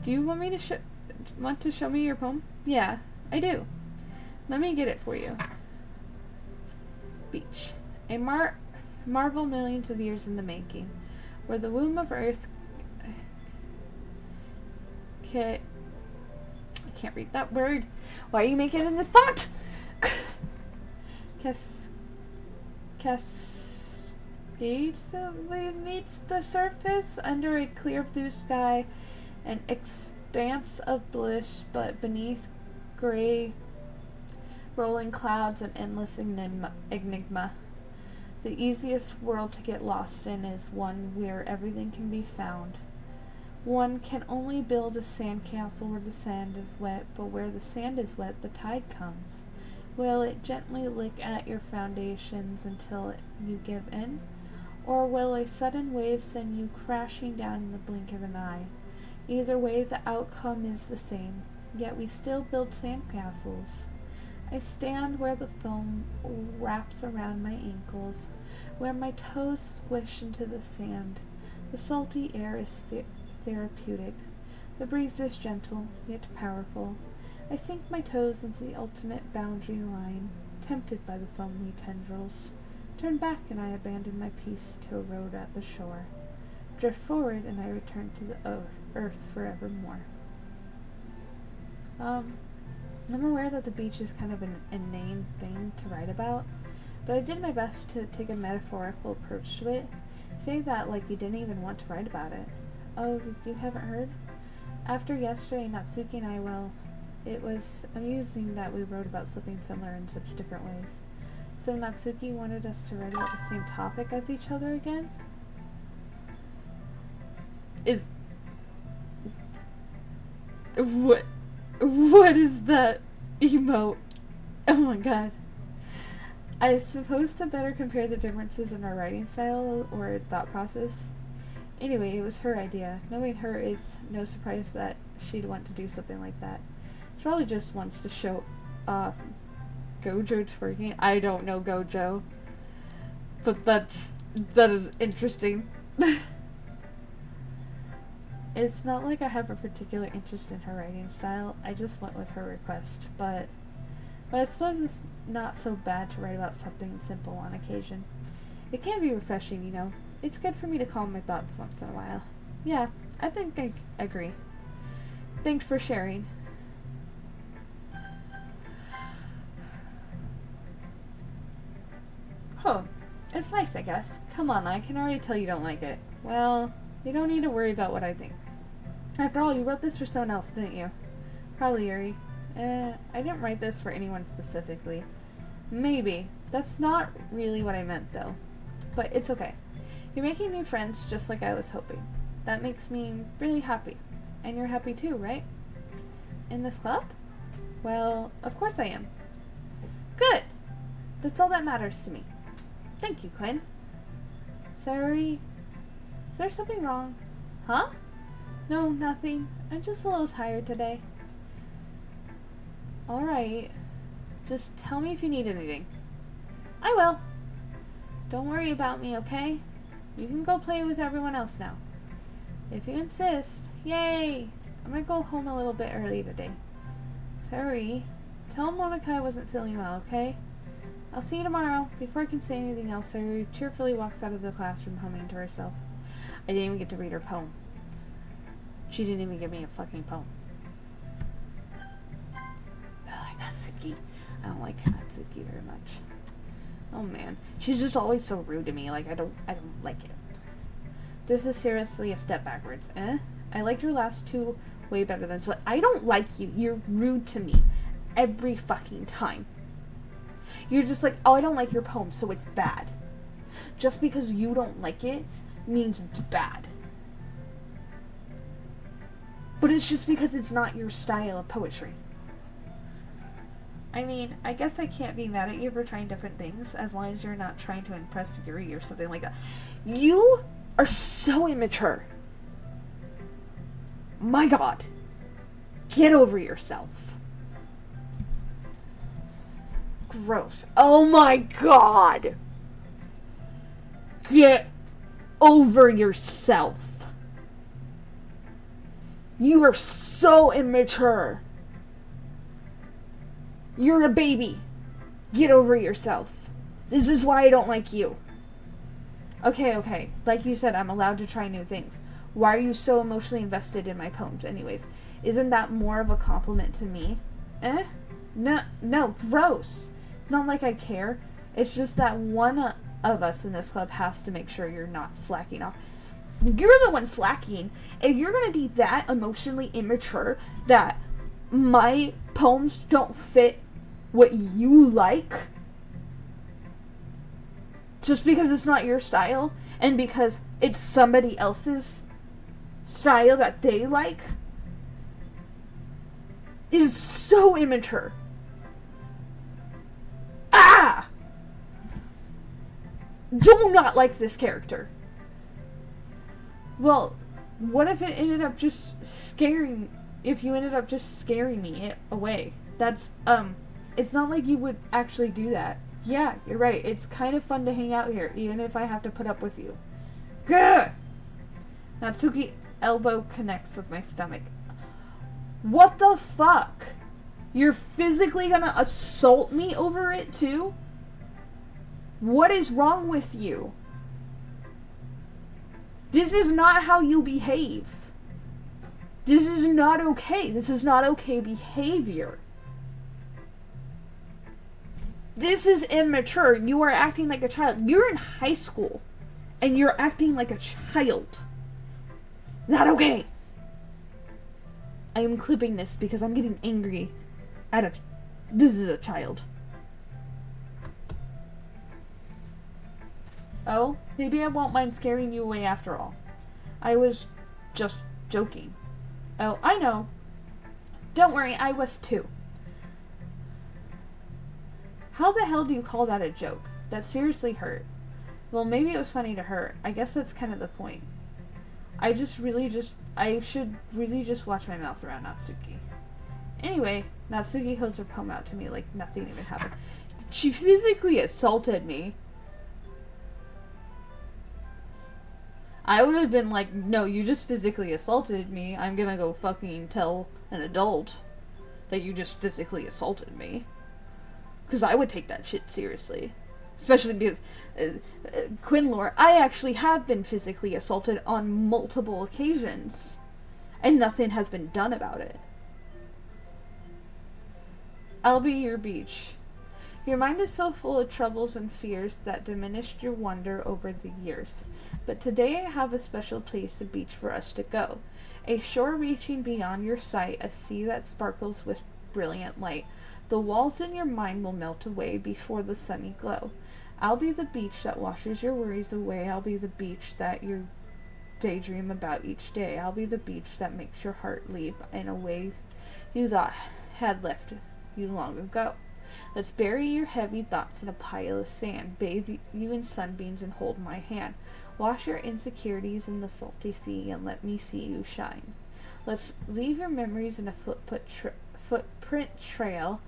Do you want me to show me your poem? Yeah, I do. Let me get it for you. Beach. A marvel millions of years in the making, where the womb of Earth I can't read that word. Why are you making it in this font? Cascades meets the surface under a clear blue sky, an expanse of bliss, but beneath gray rolling clouds and endless enigma. The easiest world to get lost in is one where everything can be found. One can only build a sandcastle where the sand is wet, but where the sand is wet, the tide comes. Will it gently lick at your foundations until you give in? Or will a sudden wave send you crashing down in the blink of an eye? Either way, the outcome is the same, yet we still build sandcastles. I stand where the foam wraps around my ankles, where my toes squish into the sand. The salty air is therapeutic. The breeze is gentle, yet powerful. I sink my toes into the ultimate boundary line, tempted by the foamy tendrils. Turn back and I abandon my peace to erode at the shore. Drift forward and I return to the earth forevermore. I'm aware that the beach is kind of an inane thing to write about, but I did my best to take a metaphorical approach to it. Say that like you didn't even want to write about it. Oh, you haven't heard? After yesterday, Natsuki and I, well, it was amusing that we wrote about something similar in such different ways. So Natsuki wanted us to write about the same topic as each other again? What is that emote? Oh my god. I suppose to better compare the differences in our writing style or thought process. Anyway, it was her idea. Knowing her is no surprise that she'd want to do something like that. She probably just wants to show Gojo twerking. I don't know Gojo, but that is interesting. It's not like I have a particular interest in her writing style. I just went with her request, but I suppose it's not so bad to write about something simple on occasion. It can be refreshing, you know. It's good for me to calm my thoughts once in a while. Yeah, I think I agree. Thanks for sharing. Oh, it's nice, I guess. Come on, I can already tell you don't like it. Well, You don't need to worry about what I think. After all, you wrote this for someone else, didn't you? Probably Yuri. I didn't write this for anyone specifically. Maybe. That's not really what I meant, though. But it's okay. You're making new friends just like I was hoping. That makes me really happy. And you're happy too, right? In this club? Well, of course I am. Good! That's all that matters to me. Thank you, Quinn. Sorry. Is there something wrong? Huh? No, nothing. I'm just a little tired today. Alright. Just tell me if you need anything. I will. Don't worry about me, okay? You can go play with everyone else now. If you insist. Yay! I'm gonna go home a little bit early today. Sorry. Tell Monica I wasn't feeling well, okay? I'll see you tomorrow. Before I can say anything else, Saru cheerfully walks out of the classroom humming to herself. I didn't even get to read her poem. She didn't even give me a fucking poem. Natsuki. I don't like Natsuki very much. Oh man. She's just always so rude to me. Like, I don't like it. This is seriously a step backwards. I liked your last two way better than so. I don't like you. You're rude to me. Every fucking time. You're just like, oh, I don't like your poem, so it's bad. Just because you don't like it means it's bad. But it's just because it's not your style of poetry. I mean, I guess I can't be mad at you for trying different things as long as you're not trying to impress Yuri or something like that. You are so immature. My God. Get over yourself. Gross. Oh my God. Get over yourself. You are so immature. You're a baby. Get over yourself. This is why I don't like you. Okay. Like you said, I'm allowed to try new things. Why are you so emotionally invested in my poems anyways? Isn't that more of a compliment to me? No, gross. It's not like I care. It's just that one of us in this club has to make sure you're not slacking off. You're the one slacking. If you're going to be that emotionally immature that my poems don't fit what you like, just because it's not your style, and because it's somebody else's style that they like, is so immature. Ah! Do not like this character. Well, what if it ended up just scaring... If you ended up just scaring me away? That's, it's not like you would actually do that. Yeah, you're right. It's kind of fun to hang out here, even if I have to put up with you. Gah! Natsuki elbow connects with my stomach. What the fuck? You're physically gonna assault me over it, too? What is wrong with you? This is not how you behave. This is not okay. This is not okay behavior. This is immature. You are acting like a child. You're in high school, and you're acting like a child. Not okay. I am clipping this because I'm getting angry at this is a child. Oh, maybe I won't mind scaring you away after all. I was just joking. Oh, I know. Don't worry, I was too. How the hell do you call that a joke? That seriously hurt. Well, maybe it was funny to her. I guess that's kind of the point. I should really just watch my mouth around Natsuki. Anyway, Natsuki holds her poem out to me like nothing even happened. She physically assaulted me. I would have been like, no, you just physically assaulted me. I'm gonna go fucking tell an adult that you just physically assaulted me. Because I would take that shit seriously. Especially because, Quinlore, I actually have been physically assaulted on multiple occasions. And nothing has been done about it. I'll be your beach. Your mind is so full of troubles and fears that diminished your wonder over the years. But today I have a special place, a beach for us to go. A shore reaching beyond your sight, a sea that sparkles with brilliant light. The walls in your mind will melt away before the sunny glow. I'll be the beach that washes your worries away. I'll be the beach that you daydream about each day. I'll be the beach that makes your heart leap in a way you thought had left you long ago. Let's bury your heavy thoughts in a pile of sand, bathe you in sunbeams and hold my hand. Wash your insecurities in the salty sea and let me see you shine. Let's leave your memories in a footprint trail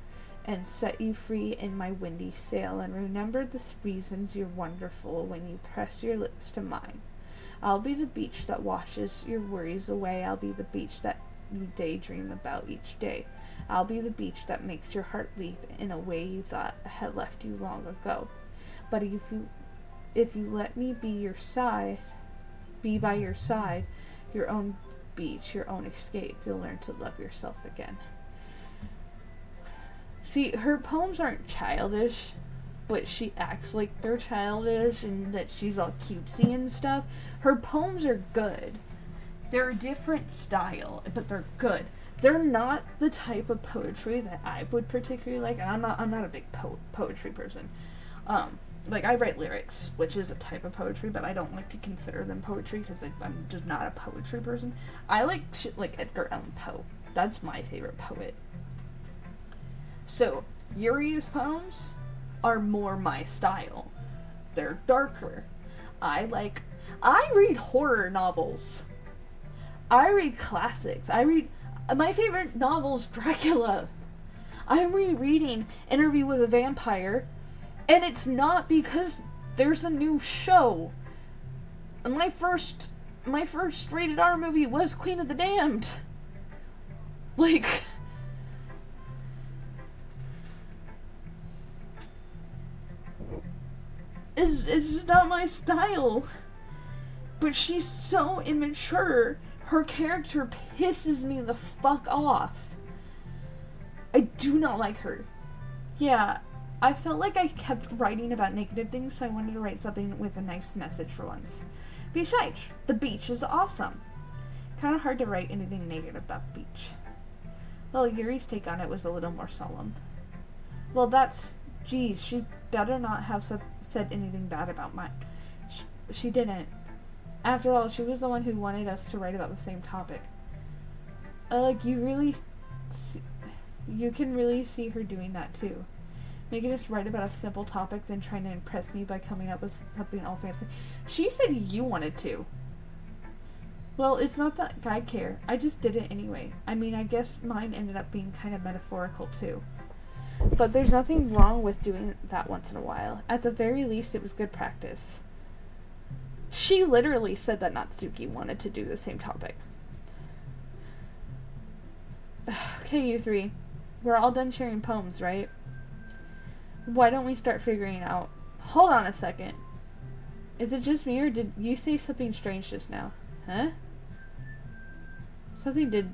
and set you free in my windy sail. And remember the reasons you're wonderful when you press your lips to mine. I'll be the beach that washes your worries away. I'll be the beach that you daydream about each day. I'll be the beach that makes your heart leap in a way you thought had left you long ago. But if you let me be by your side, your own beach, your own escape, you'll learn to love yourself again. See, her poems aren't childish, but she acts like they're childish and that she's all cutesy and stuff. Her poems are good. They're a different style, but they're good. They're not the type of poetry that I would particularly like. I'm not a big poetry person. Like, I write lyrics, which is a type of poetry, but I don't like to consider them poetry because I'm just not a poetry person. I like shit like Edgar Allan Poe. That's my favorite poet. So, Yuri's poems are more my style. They're darker. I read horror novels. I read classics. My favorite novel's Dracula. I'm rereading Interview with a Vampire, and it's not because there's a new show. My first rated R movie was Queen of the Damned. Like, it's just not my style. But she's so immature. Her character pisses me the fuck off. I do not like her. Yeah, I felt like I kept writing about negative things, so I wanted to write something with a nice message for once. Besides, the beach is awesome. Kind of hard to write anything negative about the beach. Well, Yuri's take on it was a little more solemn. Well, geez, she better not have said anything bad about mine. She didn't. After all, she was the one who wanted us to write about the same topic. You can really see her doing that too. Making us write about a simple topic, then trying to impress me by coming up with something all fancy. She said you wanted to. Well, it's not that I care. I just did it anyway. I mean, I guess mine ended up being kind of metaphorical too. But there's nothing wrong with doing that once in a while. At the very least, it was good practice. She literally said that Natsuki wanted to do the same topic. Okay, you three. We're all done sharing poems, right? Why don't we start figuring out... Hold on a second. Is it just me, or did you say something strange just now? Huh? Something did...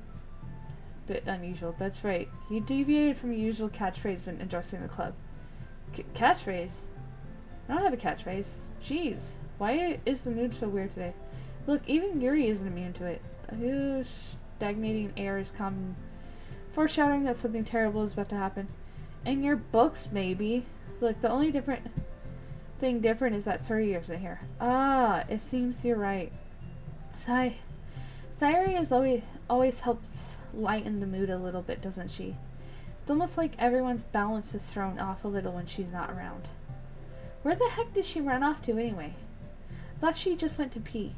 bit unusual. That's right. You deviated from your usual catchphrase when addressing the club. Catchphrase? I don't have a catchphrase. Jeez. Why is the mood so weird today? Look, even Yuri isn't immune to it. Stagnating air is common, foreshadowing that something terrible is about to happen. In your books, maybe. Look, the only thing different is that Sayuri isn't here. Ah, it seems you're right. Sayuri always helps lighten the mood a little bit, doesn't she? It's almost like everyone's balance is thrown off a little when she's not around. Where the heck did she run off to anyway? Thought she just went to pee.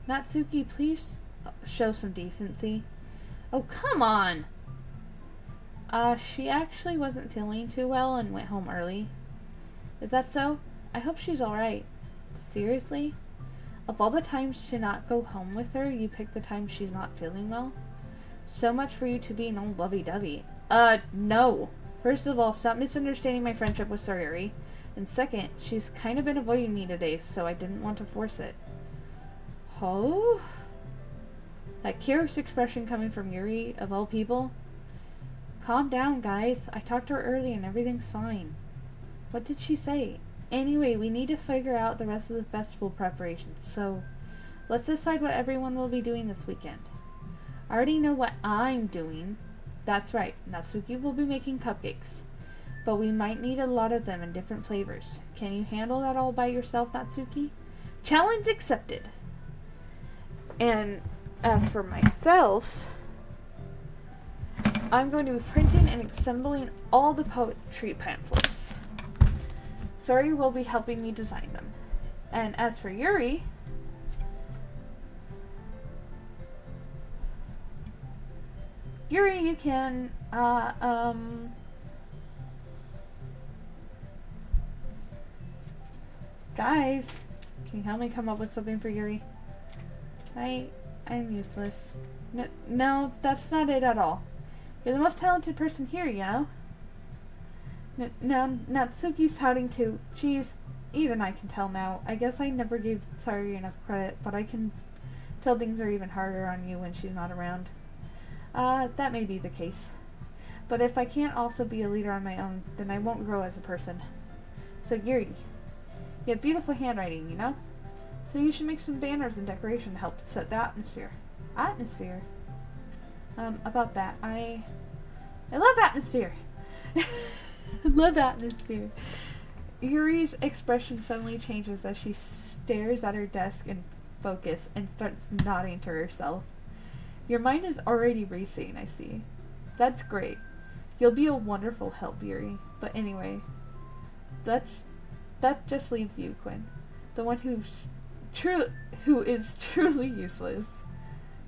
Natsuki, please show some decency. Oh, come on! She actually wasn't feeling too well and went home early. Is that so? I hope she's alright. Seriously? Of all the times to not go home with her, you picked the time she's not feeling well? So much for you to being all lovey-dovey. No. First of all, stop misunderstanding my friendship with Sayuri. And second, she's kind of been avoiding me today, so I didn't want to force it. Oh? That curious expression coming from Yuri, of all people? Calm down, guys. I talked to her early and everything's fine. What did she say? Anyway, we need to figure out the rest of the festival preparations, so let's decide what everyone will be doing this weekend. I already know what I'm doing. That's right, Natsuki will be making cupcakes. But we might need a lot of them in different flavors. Can you handle that all by yourself, Natsuki? Challenge accepted. And as for myself, I'm going to be printing and assembling all the poetry pamphlets. Sori will be helping me design them. And as for Yuri, you can, guys, can you help me come up with something for Yuri? I'm useless. No, that's not it at all. You're the most talented person here, you know? Now, Natsuki's pouting too. Jeez, even I can tell now. I guess I never gave Sari enough credit, but I can tell things are even harder on you when she's not around. That may be the case. But if I can't also be a leader on my own, then I won't grow as a person. So Yuri, you have beautiful handwriting, you know? So you should make some banners and decoration to help set the atmosphere. Atmosphere? About that, I love atmosphere! I love atmosphere. Yuri's expression suddenly changes as she stares at her desk in focus and starts nodding to herself. Your mind is already racing, I see. That's great. You'll be a wonderful help, Yuri. But anyway, that just leaves you, Quinn. The one who is truly useless.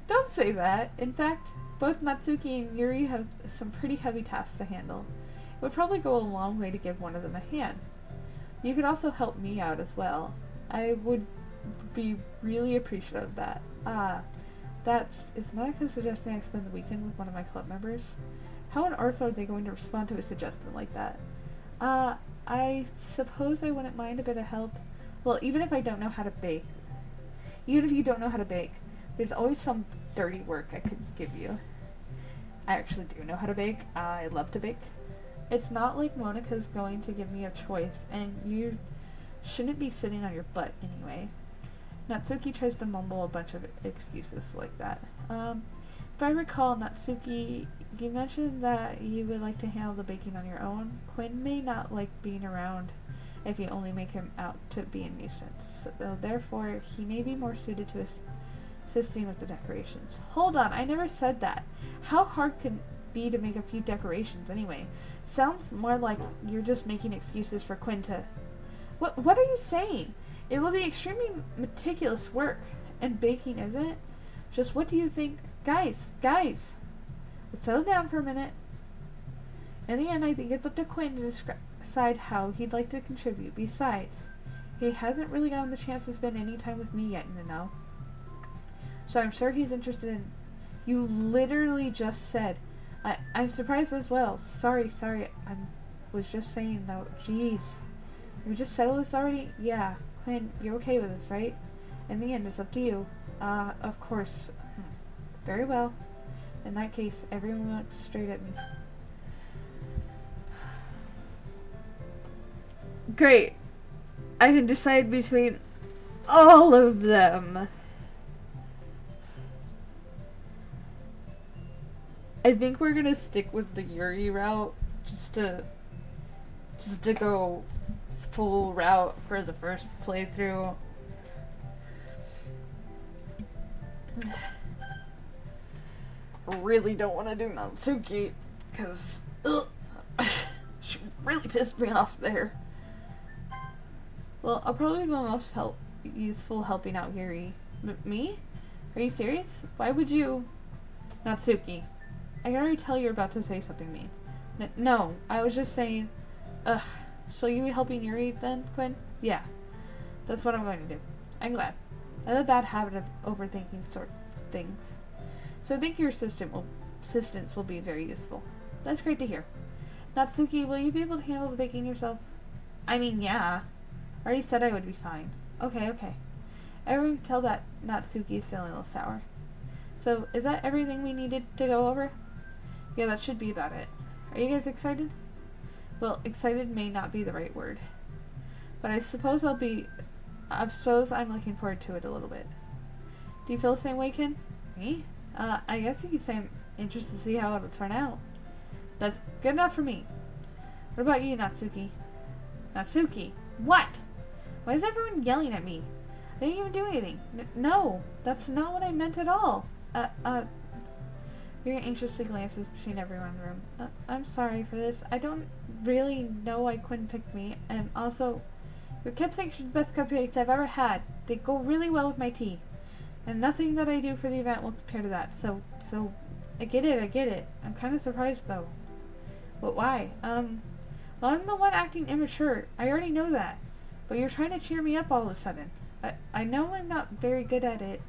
Don't say that. In fact, both Natsuki and Yuri have some pretty heavy tasks to handle. It would probably go a long way to give one of them a hand. You could also help me out as well. I would be really appreciative of that. Is Monica suggesting I spend the weekend with one of my club members? How on earth are they going to respond to a suggestion like that? I suppose I wouldn't mind a bit of help. Well, even if I don't know how to bake. Even if you don't know how to bake, there's always some dirty work I could give you. I actually do know how to bake. I love to bake. It's not like Monica's going to give me a choice, and you shouldn't be sitting on your butt anyway. Natsuki tries to mumble a bunch of excuses like that. If I recall, Natsuki, you mentioned that you would like to handle the baking on your own. Quinn may not like being around if you only make him out to be a nuisance. So, therefore, he may be more suited to assisting with the decorations. Hold on, I never said that. How hard could it be to make a few decorations anyway? Sounds more like you're just making excuses for Quinn to... What are you saying? It will be extremely meticulous work, and baking isn't. Just what do you think? Guys, let's settle down for a minute. In the end, I think it's up to Quinn to decide how he'd like to contribute. Besides, he hasn't really gotten the chance to spend any time with me yet, you know. So I'm sure he's interested in... You literally just said... I'm surprised as well. Sorry, I was just saying though. Jeez. We just settled this already? Yeah. Quinn, you're okay with this, right? In the end, it's up to you. Of course. Very well. In that case, everyone looked straight at me. Great. I can decide between all of them. I think we're gonna stick with the Yuri route just to go full route for the first playthrough. Really don't want to do Natsuki because she really pissed me off there. Well, I'll probably be most useful helping out Yuri. Me? Are you serious? Why would you? Natsuki. I can already tell you're about to say something mean. No, I was just saying... Ugh. So you be helping Yuri then, Quinn? Yeah. That's what I'm going to do. I'm glad. I have a bad habit of overthinking sorts of things. So I think your assistance will be very useful. That's great to hear. Natsuki, will you be able to handle the baking yourself? I mean, yeah. I already said I would be fine. Okay. Everyone can tell that Natsuki is feeling a little sour. So, is that everything we needed to go over? Yeah, that should be about it. Are you guys excited? Well, excited may not be the right word. But I suppose I'm looking forward to it a little bit. Do you feel the same way, Ken? Me? I guess you could say I'm interested to see how it'll turn out. That's good enough for me. What about you, Natsuki? Natsuki? What? Why is everyone yelling at me? I didn't even do anything. No, that's not what I meant at all. Yuri anxiously glances between everyone in the room. I'm sorry for this. I don't really know why Quinn picked me, and also, your cupcakes are the best cupcakes I've ever had. They go really well with my tea. And nothing that I do for the event will compare to that. So, I get it. I'm kind of surprised, though. But why? Well, I'm the one acting immature. I already know that. But you're trying to cheer me up all of a sudden. I know I'm not very good at it.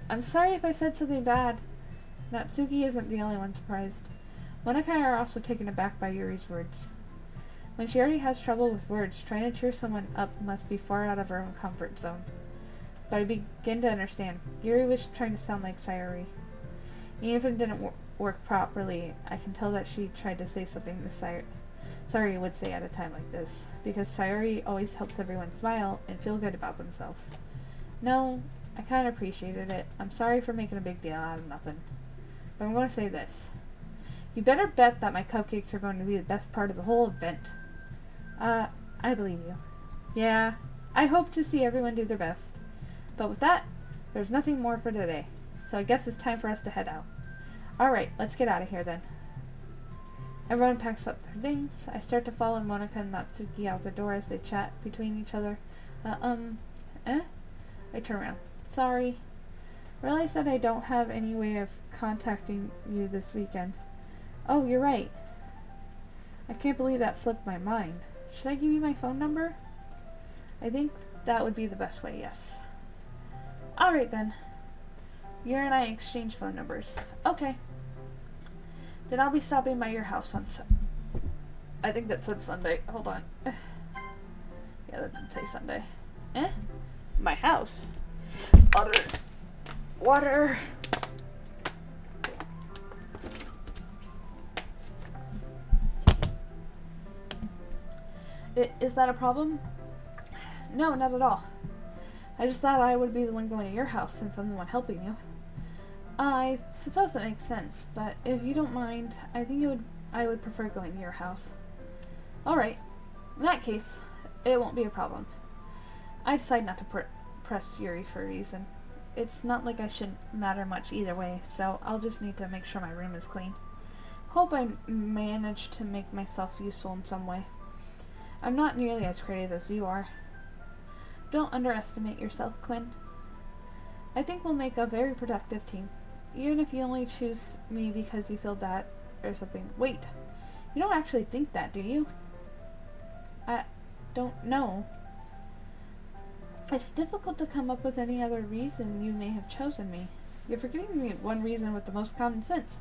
I'm sorry if I said something bad. Natsuki isn't the only one surprised. Monica and I are also taken aback by Yuri's words. When she already has trouble with words, trying to cheer someone up must be far out of her own comfort zone. But I begin to understand. Yuri was trying to sound like Sayori. Even if it didn't work properly, I can tell that she tried to say something that Sayori would say at a time like this, because Sayori always helps everyone smile and feel good about themselves. No, I kind of appreciated it. I'm sorry for making a big deal out of nothing. But I'm going to say this. You better bet that my cupcakes are going to be the best part of the whole event. I believe you. Yeah, I hope to see everyone do their best. But with that, there's nothing more for today. So I guess it's time for us to head out. Alright, let's get out of here then. Everyone packs up their things. I start to follow Monica and Natsuki out the door as they chat between each other. I turn around. Sorry. Realize that I don't have any way of contacting you this weekend. Oh, you're right. I can't believe that slipped my mind. Should I give you my phone number? I think that would be the best way, yes. Alright then. You and I exchange phone numbers. Okay. Then I'll be stopping by your house on I think that said Sunday. Hold on. Yeah, that didn't say Sunday. My house? Water. Is that a problem? No, not at all. I just thought I would be the one going to your house since I'm the one helping you. I suppose that makes sense, but if you don't mind, I think I would prefer going to your house. Alright. In that case, it won't be a problem. I decide not to press Yuri for a reason. It's not like I shouldn't matter much either way, so I'll just need to make sure my room is clean. Hope I manage to make myself useful in some way. I'm not nearly as creative as you are. Don't underestimate yourself, Quinn. I think we'll make a very productive team, even if you only choose me because you feel bad or something. Wait, you don't actually think that, do you? I don't know. It's difficult to come up with any other reason you may have chosen me. You're forgetting me one reason with the most common sense.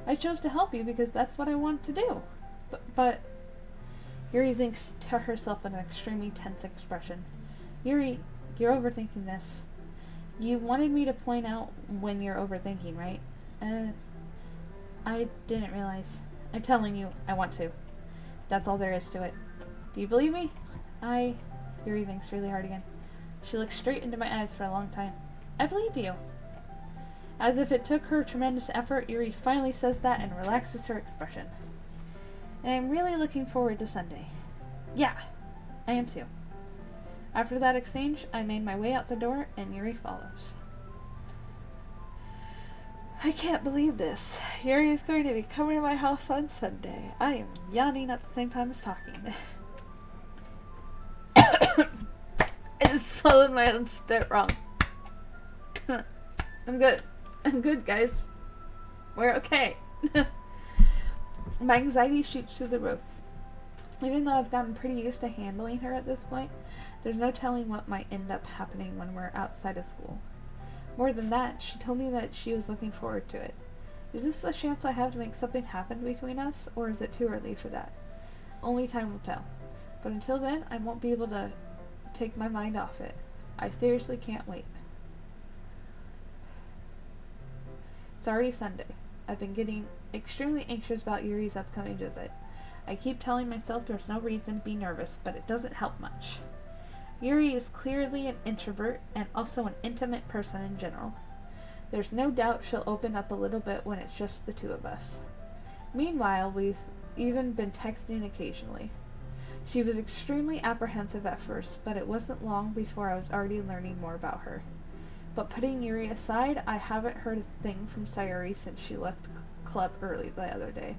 I chose to help you because that's what I want to do. But Yuri thinks to herself with an extremely tense expression. Yuri, you're overthinking this. You wanted me to point out when you're overthinking, right? I didn't realize. I'm telling you, I want to. That's all there is to it. Do you believe me? Yuri thinks really hard again. She looks straight into my eyes for a long time. I believe you. As if it took her tremendous effort, Yuri finally says that and relaxes her expression. And I'm really looking forward to Sunday. Yeah, I am too. After that exchange, I made my way out the door, and Yuri follows. I can't believe this. Yuri is going to be coming to my house on Sunday. I am yawning at the same time as talking. I just swallowed my own spit wrong. I'm good, guys. We're okay. My anxiety shoots through the roof. Even though I've gotten pretty used to handling her at this point, there's no telling what might end up happening when we're outside of school. More than that, she told me that she was looking forward to it. Is this a chance I have to make something happen between us, or is it too early for that? Only time will tell. But until then, I won't be able to take my mind off it. I seriously can't wait. It's already Sunday. I've been getting extremely anxious about Yuri's upcoming visit. I keep telling myself there's no reason to be nervous, but it doesn't help much. Yuri is clearly an introvert and also an intimate person in general. There's no doubt she'll open up a little bit when it's just the two of us. Meanwhile, we've even been texting occasionally. She was extremely apprehensive at first, but it wasn't long before I was already learning more about her. But putting Yuri aside, I haven't heard a thing from Sayuri since she left club early the other day.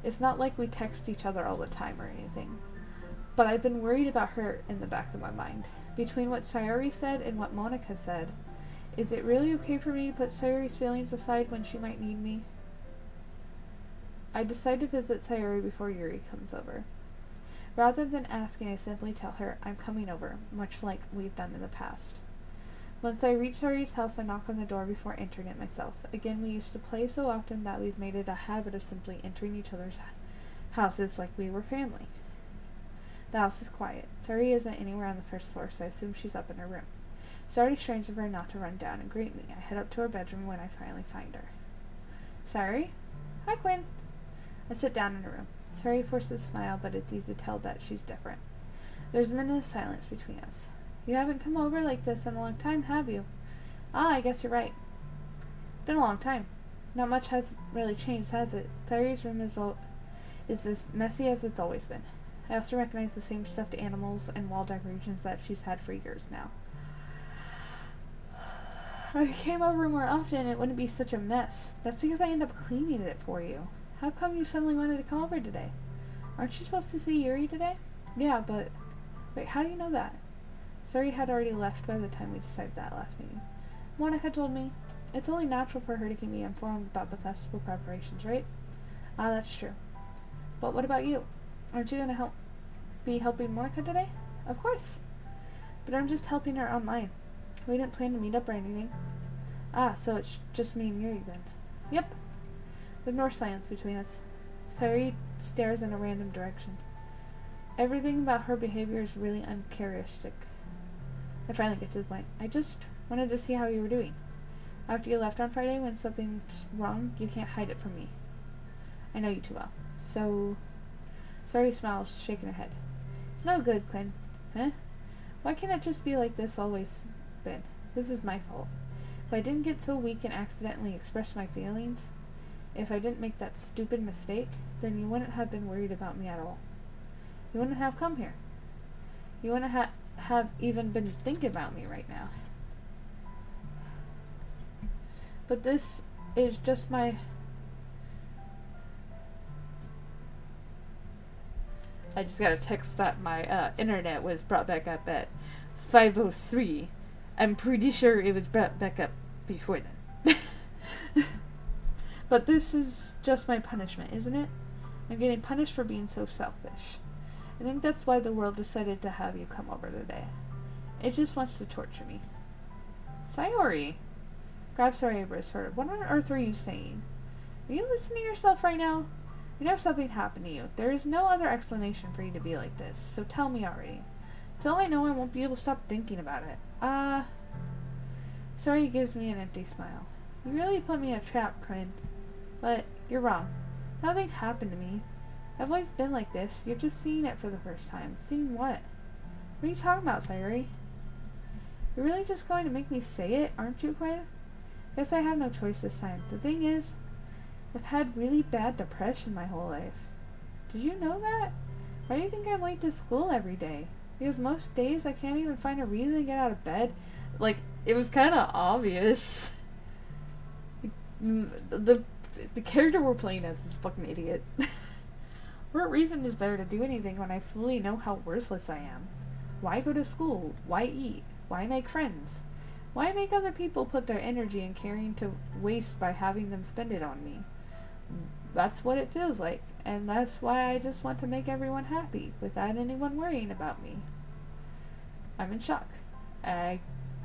It's not like we text each other all the time or anything. But I've been worried about her in the back of my mind. Between what Sayuri said and what Monica said, is it really okay for me to put Sayuri's feelings aside when she might need me? I decide to visit Sayuri before Yuri comes over. Rather than asking, I simply tell her I'm coming over, much like we've done in the past. Once I reach Sayuri's house, I knock on the door before entering it myself. Again, we used to play so often that we've made it a habit of simply entering each other's houses like we were family. The house is quiet. Sayuri isn't anywhere on the first floor, so I assume she's up in her room. It's already strange of her not to run down and greet me. I head up to her bedroom when I finally find her. Sayuri? Hi, Quinn. I sit down in her room. Sayuri forces a smile, but it's easy to tell that she's different. There's a minute of silence between us. You haven't come over like this in a long time, have you? Ah, I guess you're right. Been a long time. Not much has really changed, has it? Sayuri's room is as messy as it's always been. I also recognize the same stuffed animals and wall decorations that she's had for years now. If I came over more often, it wouldn't be such a mess. That's because I end up cleaning it for you. How come you suddenly wanted to come over today? Aren't you supposed to see Yuri today? Yeah, but... Wait, how do you know that? Sayuri had already left by the time we decided that last meeting. Monica told me. It's only natural for her to keep me informed about the festival preparations, right? Ah, that's true. But what about you? Aren't you going to be helping Monica today? Of course. But I'm just helping her online. We didn't plan to meet up or anything. Ah, so it's just me and Yuri then. Yep. There's more silence between us. Sayuri stares in a random direction. Everything about her behavior is really uncharacteristic. I finally get to the point. I just wanted to see how you were doing. After you left on Friday, when something's wrong, you can't hide it from me. I know you too well. So... Sayuri smiles, shaking her head. It's no good, Quinn. Huh? Why can't it just be like this always been? This is my fault. If I didn't get so weak and accidentally express my feelings, if I didn't make that stupid mistake, then you wouldn't have been worried about me at all. You wouldn't have come here. You wouldn't have even been thinking about me right now. But this is just my... I just got a text that my internet was brought back up at 5:03. I'm pretty sure it was brought back up before then. But this is just my punishment, isn't it? I'm getting punished for being so selfish. I think that's why the world decided to have you come over today. It just wants to torture me. Sayuri! Grab Sayuri by his sword. What on earth are you saying? Are you listening to yourself right now? You know something happened to you. There is no other explanation for you to be like this, so tell me already. Till I know, I won't be able to stop thinking about it. Sayuri gives me an empty smile. You really put me in a trap, Quinn. But you're wrong. Nothing happened to me. I've always been like this. You're just seeing it for the first time. Seeing what? What are you talking about, Sayuri? You're really just going to make me say it, aren't you, Quinn? Guess I have no choice this time. The thing is, I've had really bad depression my whole life. Did you know that? Why do you think I'm late to school every day? Because most days I can't even find a reason to get out of bed. Like, it was kind of obvious. The character we're playing as is fucking idiot. What reason is there to do anything when I fully know how worthless I am? Why go to school? Why eat? Why make friends? Why make other people put their energy and caring to waste by having them spend it on me? That's what it feels like, and that's why I just want to make everyone happy, without anyone worrying about me. I'm in shock. I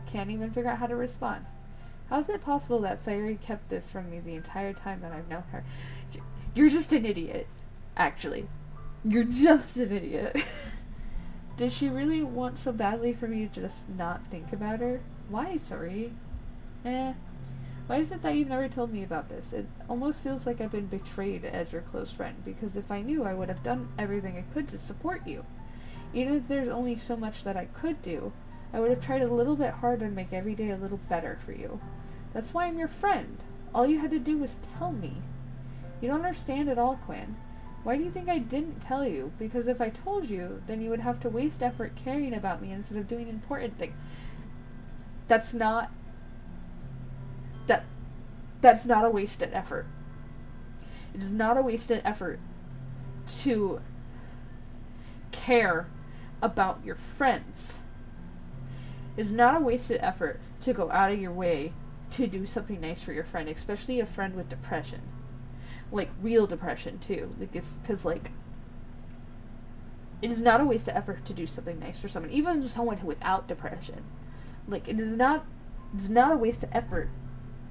can't even figure out how to respond. How is it possible that Sayuri kept this from me the entire time that I've known her? You're just an idiot, actually. You're just an idiot. Did she really want so badly for me to just not think about her? Why, Sayuri? Why is it that you've never told me about this? It almost feels like I've been betrayed as your close friend, because if I knew, I would have done everything I could to support you. Even if there's only so much that I could do, I would have tried a little bit harder to make every day a little better for you. That's why I'm your friend. All you had to do was tell me. You don't understand at all, Quinn. Why do you think I didn't tell you? Because if I told you, then you would have to waste effort caring about me instead of doing important things. That's not a wasted effort. It is not a wasted effort to care about your friends. It is not a wasted effort to go out of your way to do something nice for your friend, especially a friend with depression. Like, real depression, too. Like, it's because, like, it is not a waste of effort to do something nice for someone, even someone without depression. Like, it is not a waste of effort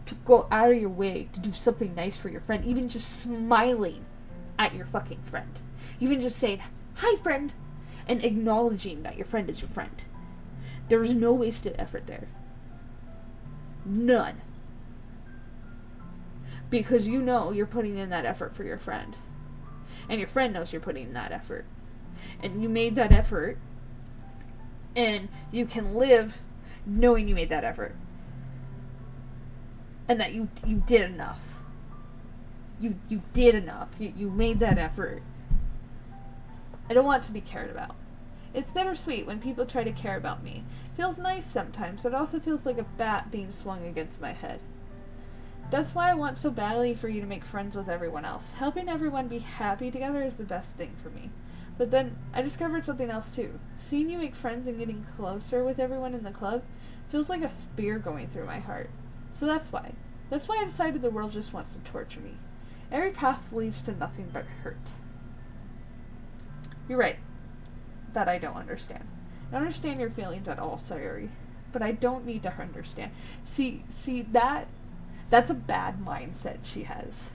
to go out of your way to do something nice for your friend, even just smiling at your fucking friend. Even just saying, hi, friend, and acknowledging that your friend is your friend. There is no wasted effort there. None. Because you know you're putting in that effort for your friend. And your friend knows you're putting in that effort. And you made that effort. And you can live knowing you made that effort. And that you did enough. You did enough. You made that effort. I don't want to be cared about. It's bittersweet when people try to care about me. Feels nice sometimes, but it also feels like a bat being swung against my head. That's why I want so badly for you to make friends with everyone else. Helping everyone be happy together is the best thing for me. But then, I discovered something else too. Seeing you make friends and getting closer with everyone in the club feels like a spear going through my heart. So that's why. That's why I decided the world just wants to torture me. Every path leads to nothing but hurt. You're right. That I don't understand. I don't understand your feelings at all, Sayuri. But I don't need to understand. See, that's a bad mindset she has.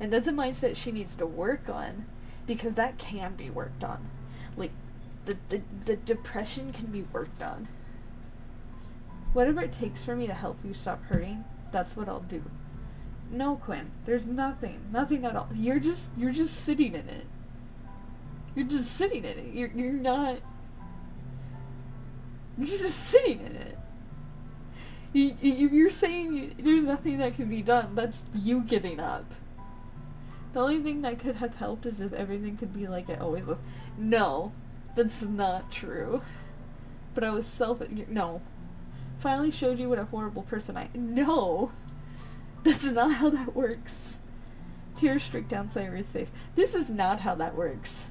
And that's a mindset she needs to work on, because that can be worked on. Like, the depression can be worked on. Whatever it takes for me to help you stop hurting, that's what I'll do. No, Quinn, there's nothing at all. You're just sitting in it. You're just sitting in it. You're just sitting in it. You're saying there's nothing that can be done. That's you giving up. The only thing that could have helped is if everything could be like it always was. No, that's not true. But I was no. Finally showed you what a horrible person No! That's not how that works. Tears streaked down Sayuri's face. This is not how that works.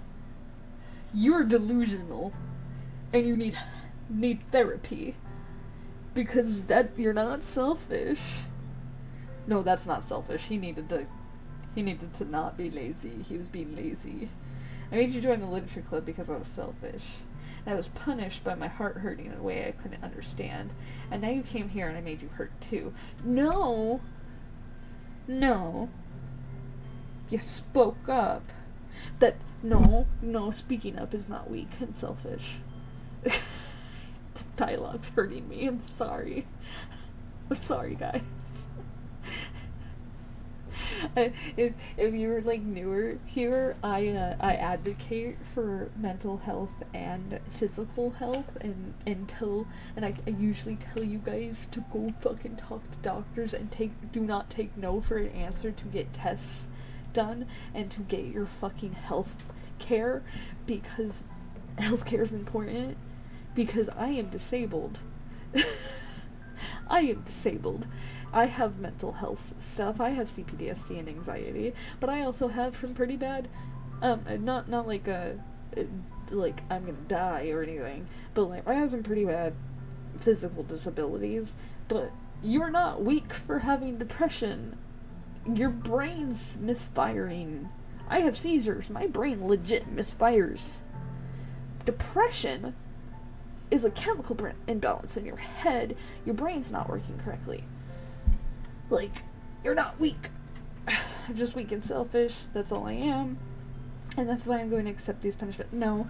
You're delusional. And you need therapy. Because you're not selfish. No, that's not selfish. He needed to not be lazy. He was being lazy. I made you join the literature club because I was selfish. And I was punished by my heart hurting in a way I couldn't understand. And now you came here and I made you hurt too. No! You spoke up. No, speaking up is not weak and selfish. The dialogue's hurting me. I'm sorry. I'm sorry, guys. If you're like newer here, I advocate for mental health and physical health, and I usually tell you guys to go fucking talk to doctors and do not take no for an answer to get tests done and to get your fucking health care, because healthcare is important. Because I am disabled. I am disabled. I have mental health stuff. I have CPTSD and anxiety, but I also have some pretty bad, not like like I'm gonna die or anything, but like I have some pretty bad physical disabilities. But you're not weak for having depression. Your brain's misfiring. I have seizures. My brain legit misfires. Depression is a chemical imbalance in your head. Your brain's not working correctly. Like, you're not weak. I'm just weak and selfish. That's all I am. And that's why I'm going to accept these punishments. No.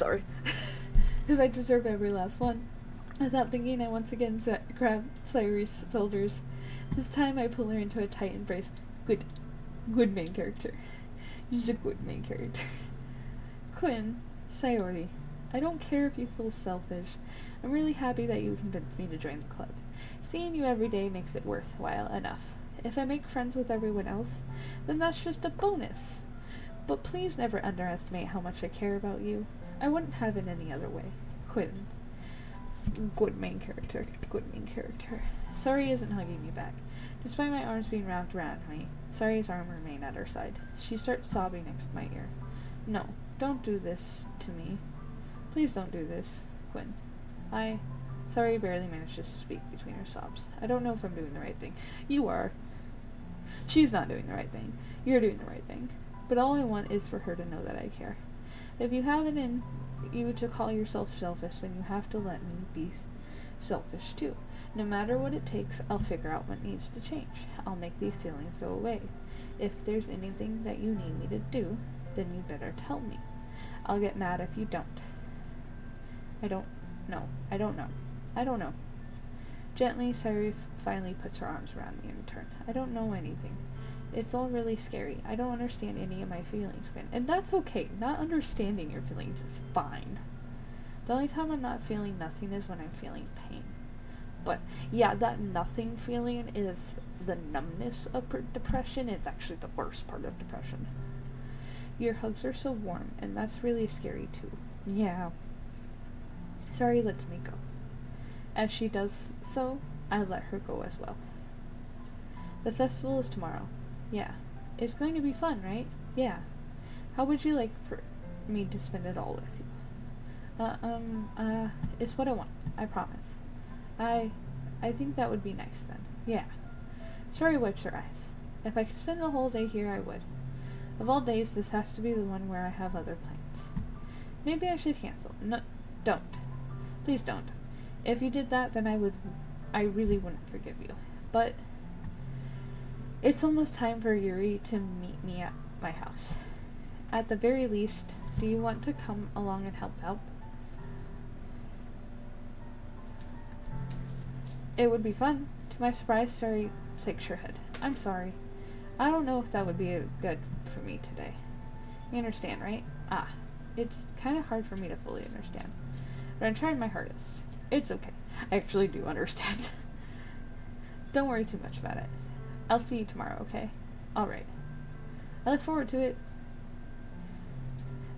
sorry. Because I deserve every last one. Without thinking, I once again grab Sayuri's shoulders. This time I pull her into a tight embrace. Good main character. She's a good main character. Quinn, Sayori, I don't care if you feel selfish. I'm really happy that you convinced me to join the club. Seeing you every day makes it worthwhile enough. If I make friends with everyone else, then that's just a bonus. But please never underestimate how much I care about you. I wouldn't have it any other way. Quinn. Good main character. Good main character. Sari isn't hugging me back. Despite my arms being wrapped around me, Sari's arm remained at her side. She starts sobbing next to my ear. No, don't do this to me. Please don't do this, Quinn. Sari barely managed to speak between her sobs. I don't know if I'm doing the right thing. You are. She's not doing the right thing. You're doing the right thing. But all I want is for her to know that I care. If you have it in you to call yourself selfish, then you have to let me be selfish too. No matter what it takes, I'll figure out what needs to change. I'll make these feelings go away. If there's anything that you need me to do, then you better tell me. I'll get mad if you don't. I don't know. Gently, Sayuri finally puts her arms around me in return. I don't know anything. It's all really scary. I don't understand any of my feelings, Quinn. And that's okay. Not understanding your feelings is fine. The only time I'm not feeling nothing is when I'm feeling pain. But, yeah, that nothing feeling is the numbness of depression. It's actually the worst part of depression. Your hugs are so warm, and that's really scary, too. Yeah. Sari lets me go. As she does so, I let her go as well. The festival is tomorrow. Yeah. It's going to be fun, right? Yeah. How would you like for me to spend it all with you? It's what I want. I promise. I think that would be nice then. Yeah. Sari wipes her eyes. If I could spend the whole day here, I would. Of all days, this has to be the one where I have other plans. Maybe I should cancel. No, don't. Please don't. If you did that, then I really wouldn't forgive you. But it's almost time for Yuri to meet me at my house. At the very least, do you want to come along and help out? It would be fun. To my surprise, Sari shakes her head. I'm sorry. I don't know if that would be good for me today. You understand, right? It's kind of hard for me to fully understand. But I'm trying my hardest. It's okay. I actually do understand. Don't worry too much about it. I'll see you tomorrow, okay? Alright. I look forward to it.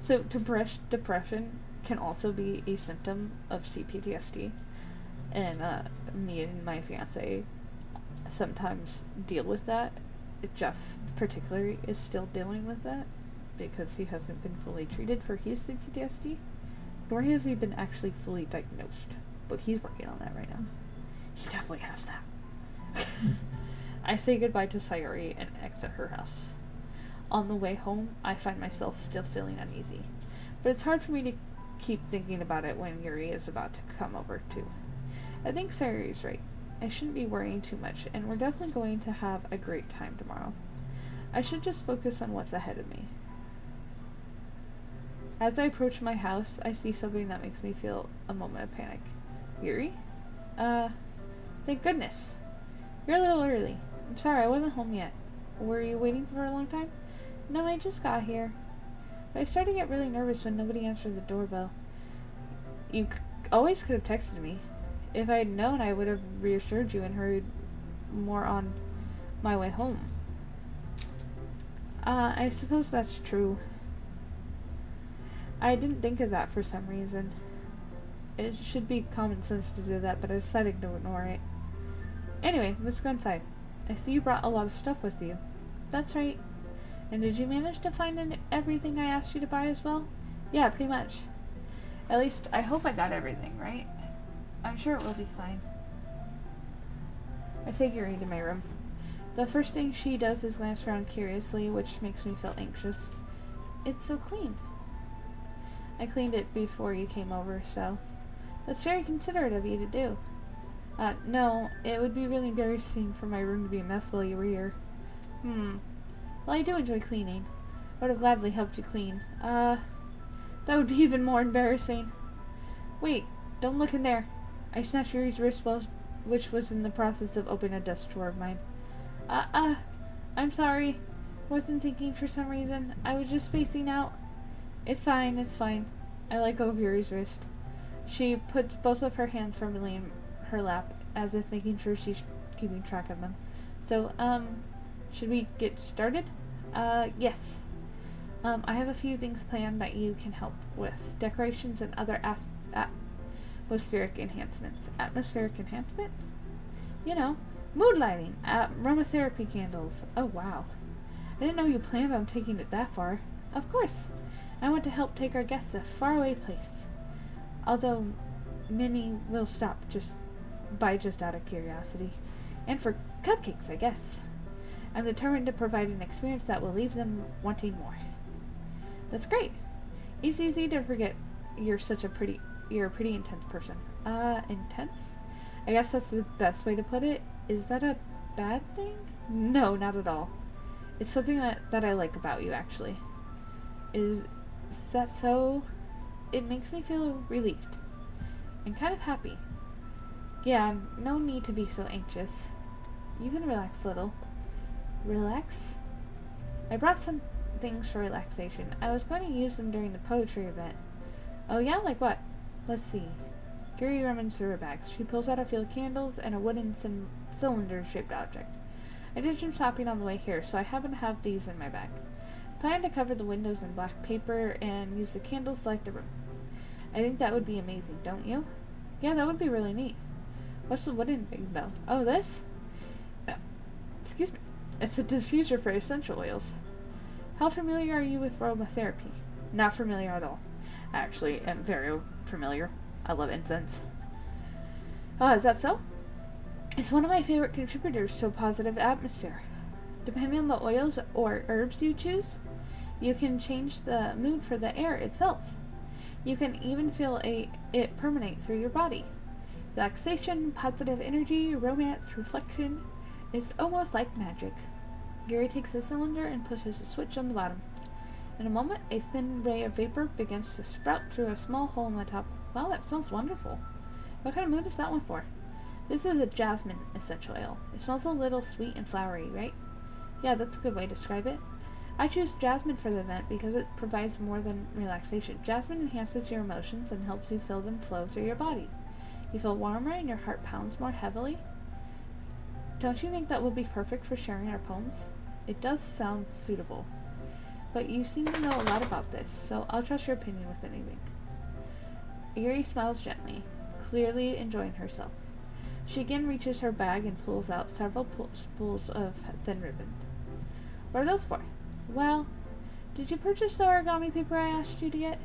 So, depression can also be a symptom of CPTSD. And me and my fiance sometimes deal with that. Jeff, particularly, is still dealing with that because he hasn't been fully treated for his CPTSD, nor has he been actually fully diagnosed. But he's working on that right now. He definitely has that. I say goodbye to Sayuri and exit her house. On the way home, I find myself still feeling uneasy. But it's hard for me to keep thinking about it when Yuri is about to come over too. I think Sayuri's right. I shouldn't be worrying too much, and we're definitely going to have a great time tomorrow. I should just focus on what's ahead of me. As I approach my house, I see something that makes me feel a moment of panic. Yuri? Thank goodness. You're a little early. I'm sorry, I wasn't home yet. Were you waiting for a long time? No, I just got here. But I started to get really nervous when nobody answered the doorbell. You always could have texted me. If I had known, I would have reassured you and hurried more on my way home. I suppose that's true. I didn't think of that for some reason. It should be common sense to do that, but I decided to ignore it. Anyway, let's go inside. I see you brought a lot of stuff with you. That's right. And did you manage to find everything I asked you to buy as well? Yeah, pretty much. At least, I hope I got everything, right? I'm sure it will be fine. I take Yuri to my room. The first thing she does is glance around curiously, which makes me feel anxious. It's so clean. I cleaned it before you came over, so that's very considerate of you to do. No, it would be really embarrassing for my room to be a mess while you were here. Well, I do enjoy cleaning. I would have gladly helped you clean. That would be even more embarrassing. Wait, don't look in there. I snatched Yuri's wrist which was in the process of opening a desk drawer of mine. I'm sorry. Wasn't thinking for some reason. I was just spacing out. It's fine, it's fine. I let go of Yuri's wrist. She puts both of her hands firmly in her lap, as if making sure she's keeping track of them. So, should we get started? Yes. I have a few things planned that you can help with. Decorations and other atmospheric enhancements. Atmospheric enhancements? You know, mood lighting, aromatherapy candles. Oh, wow. I didn't know you planned on taking it that far. Of course. I want to help take our guests to a faraway place. Although, many will stop just out of curiosity. And for cupcakes, I guess. I'm determined to provide an experience that will leave them wanting more. That's great. It's easy to forget you're a pretty intense person. Intense? I guess that's the best way to put it. Is that a bad thing? No, not at all. It's something that I like about you, actually. Is that so? It makes me feel relieved. And kind of happy. Yeah, no need to be so anxious. You can relax a little. Relax? I brought some things for relaxation. I was going to use them during the poetry event. Oh yeah? Like what? Let's see. Guri rummaged through her bags. She pulls out a few candles and a wooden cylinder-shaped object. I did some shopping on the way here, so I happen to have these in my bag. I plan to cover the windows in black paper and use the candles to light the room. I think that would be amazing, don't you? Yeah, that would be really neat. What's the wooden thing, though? Oh, this? Excuse me. It's a diffuser for essential oils. How familiar are you with aromatherapy? Not familiar at all. I actually am very familiar. I love incense. Oh, is that so? It's one of my favorite contributors to a positive atmosphere. Depending on the oils or herbs you choose, you can change the mood for the air itself. You can even feel it permeate through your body. Relaxation, positive energy, romance, reflection. It's almost like magic. Gary takes the cylinder and pushes a switch on the bottom. In a moment, a thin ray of vapor begins to sprout through a small hole in the top. Wow, that smells wonderful. What kind of mood is that one for? This is a jasmine essential oil. It smells a little sweet and flowery, right? Yeah, that's a good way to describe it. I choose jasmine for the event because it provides more than relaxation. Jasmine enhances your emotions and helps you feel them flow through your body. You feel warmer and your heart pounds more heavily. Don't you think that would be perfect for sharing our poems? It does sound suitable. But you seem to know a lot about this, so I'll trust your opinion with anything. Yuri smiles gently, clearly enjoying herself. She again reaches her bag and pulls out several spools of thin ribbon. What are those for? Well, did you purchase the origami paper I asked you to get?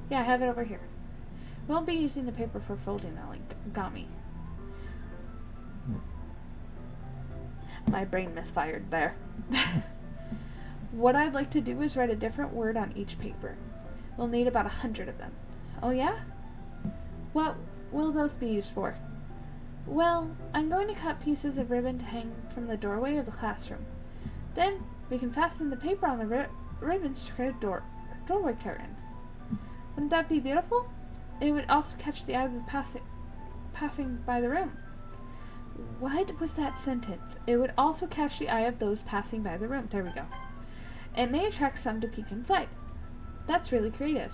Yeah, I have it over here. We won't be using the paper for folding the origami. My brain misfired there. What I'd like to do is write a different word on each paper. We'll need about 100 of them. Oh yeah? What will those be used for? Well, I'm going to cut pieces of ribbon to hang from the doorway of the classroom. Then we can fasten the paper on the ribbons to create a doorway curtain. Wouldn't that be beautiful? It would also catch the eye of the passing by the room. What was that sentence? It would also catch the eye of those passing by the room. There we go. It may attract some to peek inside. That's really creative.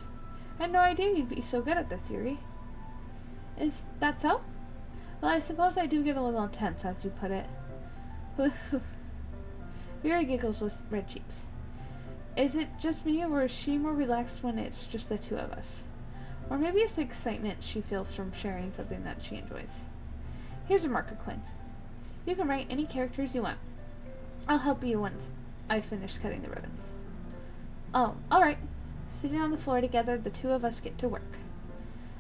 I had no idea you'd be so good at this, Yuri. Is that so? Well, I suppose I do get a little intense, as you put it. Yuri giggles with red cheeks. Is it just me, or is she more relaxed when it's just the two of us? Or maybe it's the excitement she feels from sharing something that she enjoys. Here's a marker, Quinn. You can write any characters you want. I'll help you once I finish cutting the ribbons. Oh, alright. Sitting on the floor together, the two of us get to work.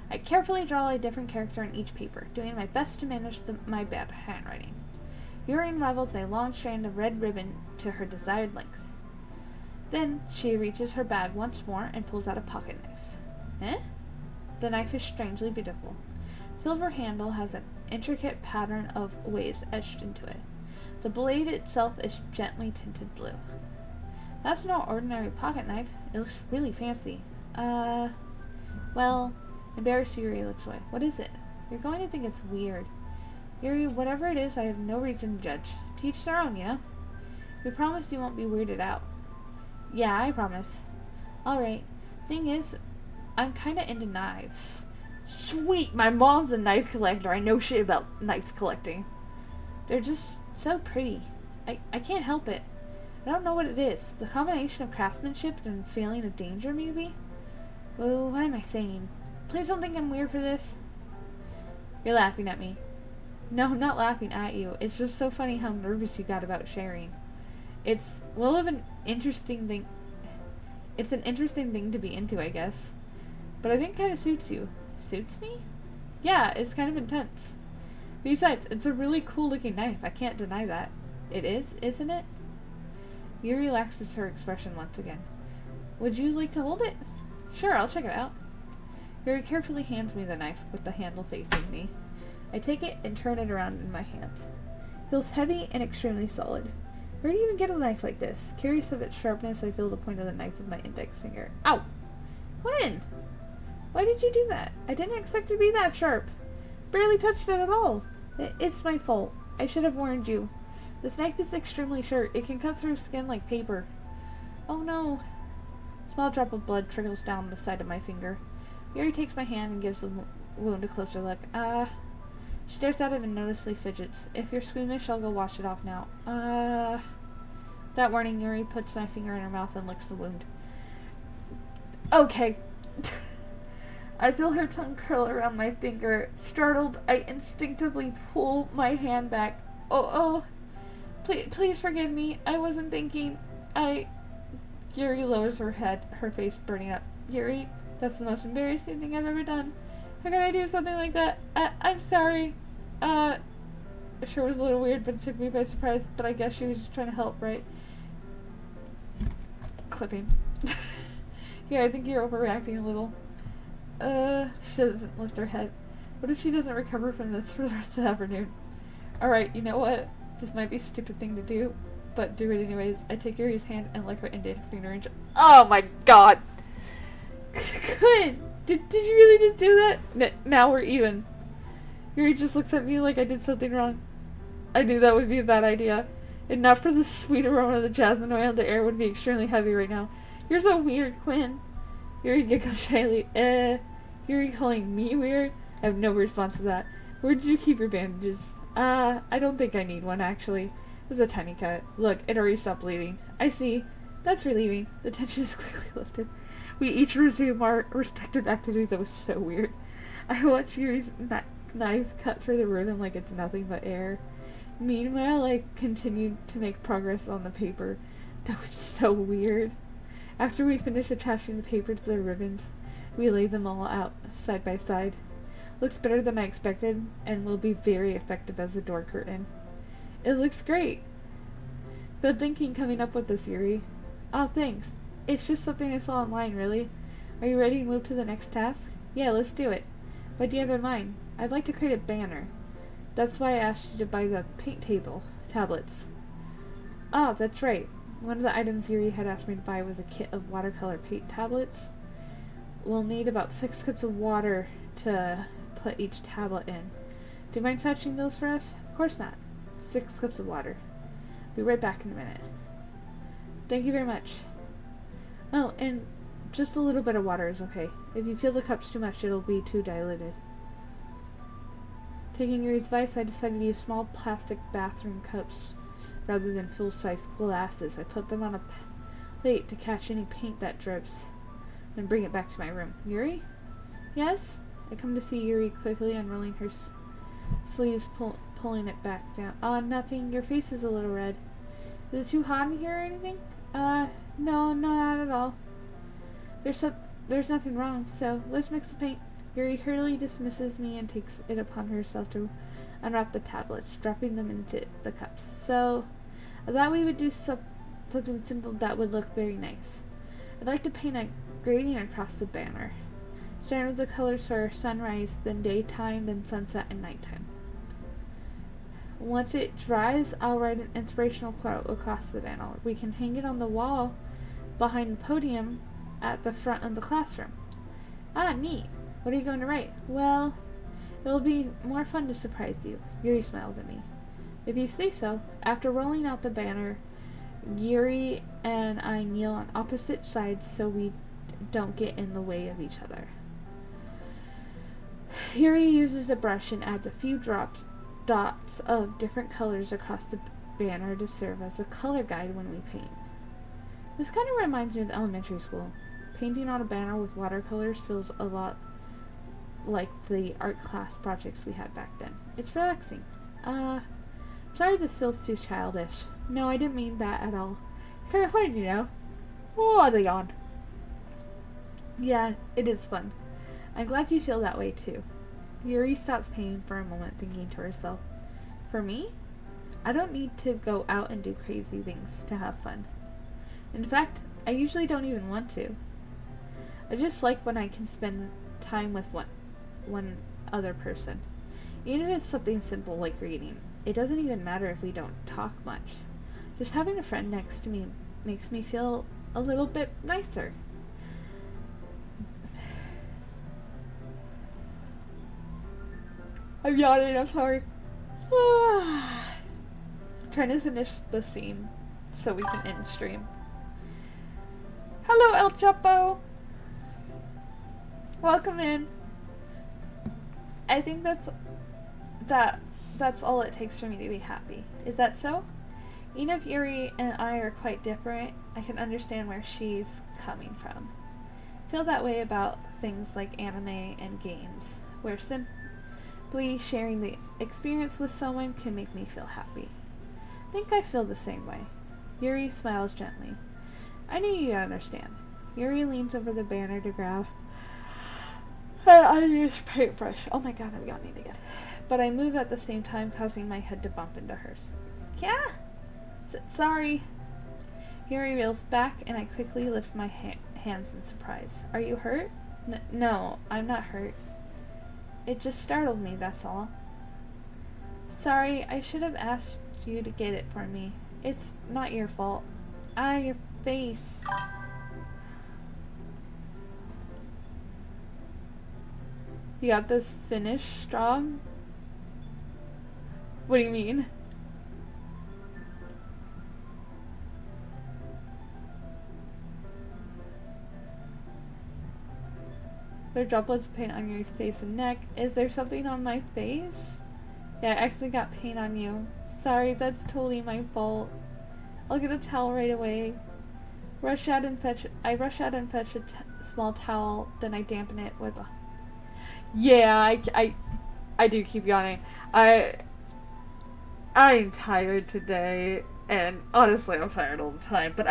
I carefully draw a different character on each paper, doing my best to manage my bad handwriting. Yuri unravels a long strand of red ribbon to her desired length. Then she reaches her bag once more and pulls out a pocket knife. Eh? The knife is strangely beautiful. Silver handle has an intricate pattern of waves etched into it. The blade itself is gently tinted blue. That's no ordinary pocket knife. It looks really fancy. Well, embarrassed Yuri looks away. What is it? You're going to think it's weird. Yuri, whatever it is, I have no reason to judge. To each their own, you know? We promise you won't be weirded out. Yeah, I promise. Alright. Thing is, I'm kinda into knives. Sweet! My mom's a knife collector. I know shit about knife collecting. They're just so pretty. I can't help it. I don't know what it is. The combination of craftsmanship and feeling of danger, maybe? Oh, what am I saying? Please don't think I'm weird for this. You're laughing at me. No, I'm not laughing at you. It's just so funny how nervous you got about sharing. It's, well, of an interesting thing. It's an interesting thing to be into, I guess. But I think it kind of suits you. Suits me? Yeah, it's kind of intense. Besides, it's a really cool looking knife. I can't deny that. It is, isn't it? Yuri relaxes her expression once again. Would you like to hold it? Sure, I'll check it out. Yuri carefully hands me the knife with the handle facing me. I take it and turn it around in my hands. It feels heavy and extremely solid. Where do you even get a knife like this? Curious of its sharpness, I feel the point of the knife with my index finger. Ow! When? Why did you do that? I didn't expect it to be that sharp. Barely touched it at all. It's my fault. I should have warned you. This knife is extremely sharp. It can cut through skin like paper. Oh no. A small drop of blood trickles down the side of my finger. Yuri takes my hand and gives the wound a closer look. She stares at it and noticeably fidgets. If you're squeamish, I'll go wash it off now. That warning, Yuri puts my finger in her mouth and licks the wound. Okay. I feel her tongue curl around my finger. Startled, I instinctively pull my hand back. Oh. Please forgive me. I wasn't thinking. Yuri lowers her head, her face burning up. Yuri, that's the most embarrassing thing I've ever done. How could I do something like that? I'm sorry. It sure was a little weird, but it took me by surprise. But I guess she was just trying to help, right? Clipping. Yeah, I think you're overreacting a little. She doesn't lift her head. What if she doesn't recover from this for the rest of the afternoon? Alright, you know what? This might be a stupid thing to do, but do it anyways. I take Yuri's hand and lick her index finger and oh my god! Good! Did you really just do that? Now we're even. Yuri just looks at me like I did something wrong. I knew that would be a bad idea. And not for the sweet aroma of the jasmine oil, the air would be extremely heavy right now. You're so weird, Quinn. Yuri giggles shyly. Yuri calling me weird? I have no response to that. Where did you keep your bandages? I don't think I need one, actually. It was a tiny cut. Look, it already stopped bleeding. I see. That's relieving. The tension is quickly lifted. We each resume our respective activities. That was so weird. I watch Yuri's knife cut through the ribbon like it's nothing but air. Meanwhile, I continued to make progress on the paper. That was so weird. After we finished attaching the paper to the ribbons, we laid them all out, side by side. Looks better than I expected, and will be very effective as a door curtain. It looks great. Good thinking coming up with this, Yuri. Oh, thanks. It's just something I saw online, really. Are you ready to move to the next task? Yeah, let's do it. What do you have in mind? I'd like to create a banner. That's why I asked you to buy the paint tablets. Oh, that's right. One of the items Yuri had asked me to buy was a kit of watercolor paint tablets. We'll need about 6 cups of water to put each tablet in. Do you mind fetching those for us? Of course not. 6 cups of water. Be right back in a minute. Thank you very much. Oh, and just a little bit of water is okay. If you feel the cups too much, it'll be too diluted. Taking Yuri's advice, I decided to use small plastic bathroom cups rather than full-size glasses. I put them on a plate to catch any paint that drips, then bring it back to my room. Yuri? Yes? I come to see Yuri quickly unrolling her sleeves, pulling it back down. Nothing. Your face is a little red. Is it too hot in here or anything? No, not at all. There's nothing wrong, so let's mix the paint. Yuri hurriedly dismisses me and takes it upon herself to unwrap the tablets, dropping them into the cups. So, I thought we would do something simple that would look very nice. I'd like to paint a gradient across the banner, starting with the colors for sunrise, then daytime, then sunset, and nighttime. Once it dries, I'll write an inspirational quote across the banner. We can hang it on the wall behind the podium at the front of the classroom. Ah, neat. What are you going to write? Well, it'll be more fun to surprise you. Yuri smiles at me. If you say so. After rolling out the banner, Yuri and I kneel on opposite sides so we don't get in the way of each other. Yuri uses a brush and adds a few dots of different colors across the banner to serve as a color guide when we paint. This kind of reminds me of elementary school. Painting on a banner with watercolors feels a lot like the art class projects we had back then. It's relaxing. Sorry this feels too childish. No, I didn't mean that at all. It's kind of fun, you know? Oh, the yawn. Yeah, it is fun. I'm glad you feel that way too. Yuri stops painting for a moment, thinking to herself, for me? I don't need to go out and do crazy things to have fun. In fact, I usually don't even want to. I just like when I can spend time with one other person. Even if it's something simple like reading. It doesn't even matter if we don't talk much. Just having a friend next to me makes me feel a little bit nicer. I'm yawning, I'm sorry. Trying to finish the scene so we can end stream. Hello, El Chapo! Welcome in. I think that's all it takes for me to be happy. Is that so? Even if Yuri and I are quite different, I can understand where she's coming from. I feel that way about things like anime and games, where simply sharing the experience with someone can make me feel happy. I think I feel the same way. Yuri smiles gently. I knew you'd understand. Yuri leans over the banner to grab an unused paintbrush. Oh my god, I'm yawning again. But I move at the same time, causing my head to bump into hers. Yeah? Sorry. Yuri reels back, and I quickly lift my hands in surprise. Are you hurt? No, I'm not hurt. It just startled me, that's all. Sorry, I should have asked you to get it for me. It's not your fault. Your face. You got this finish strong? What do you mean? There are droplets of paint on your face and neck. Is there something on my face? Yeah, I accidentally got paint on you. Sorry, that's totally my fault. I'll get a towel right away. I rush out and fetch a small towel, then I dampen it with a... Yeah, I do keep yawning. I'm tired today, and honestly, I'm tired all the time, but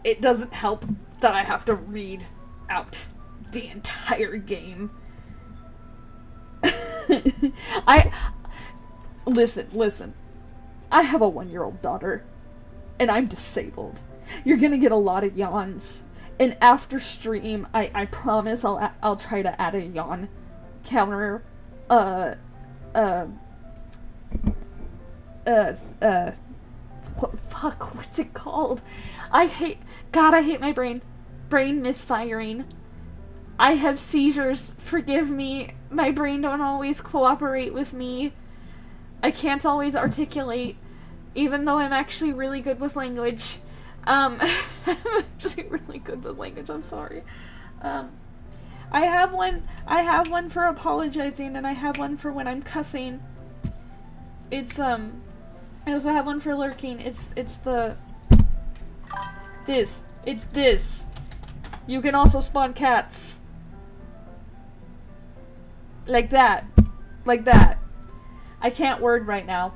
it doesn't help that I have to read out the entire game. Listen. I have a 1-year-old daughter, and I'm disabled. You're gonna get a lot of yawns, and after stream, I promise I'll try to add a yawn counter. What's it called? I hate my brain misfiring. I have seizures, forgive me. My brain don't always cooperate with me. I can't always articulate, even though I'm actually really good with language. I'm actually really good with language, I'm sorry. I have one for apologizing, and I have one for when I'm cussing. It's, I also have one for lurking. It's this. You can also spawn cats. Like that. I can't word right now.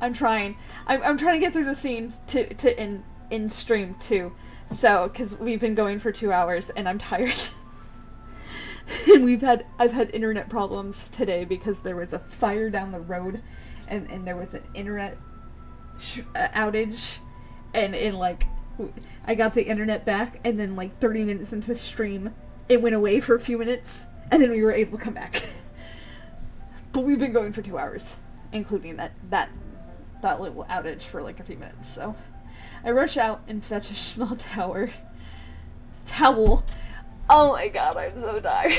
I'm trying. I'm trying to get through the scenes to in stream too. So, because we've been going for 2 hours and I'm tired. And I've had internet problems today because there was a fire down the road, and there was an internet outage, and I got the internet back, and then 30 minutes into the stream, it went away for a few minutes, and then we were able to come back. But we've been going for 2 hours, including that little outage for a few minutes. So I rush out and fetch a small towel. Oh my god, I'm so tired.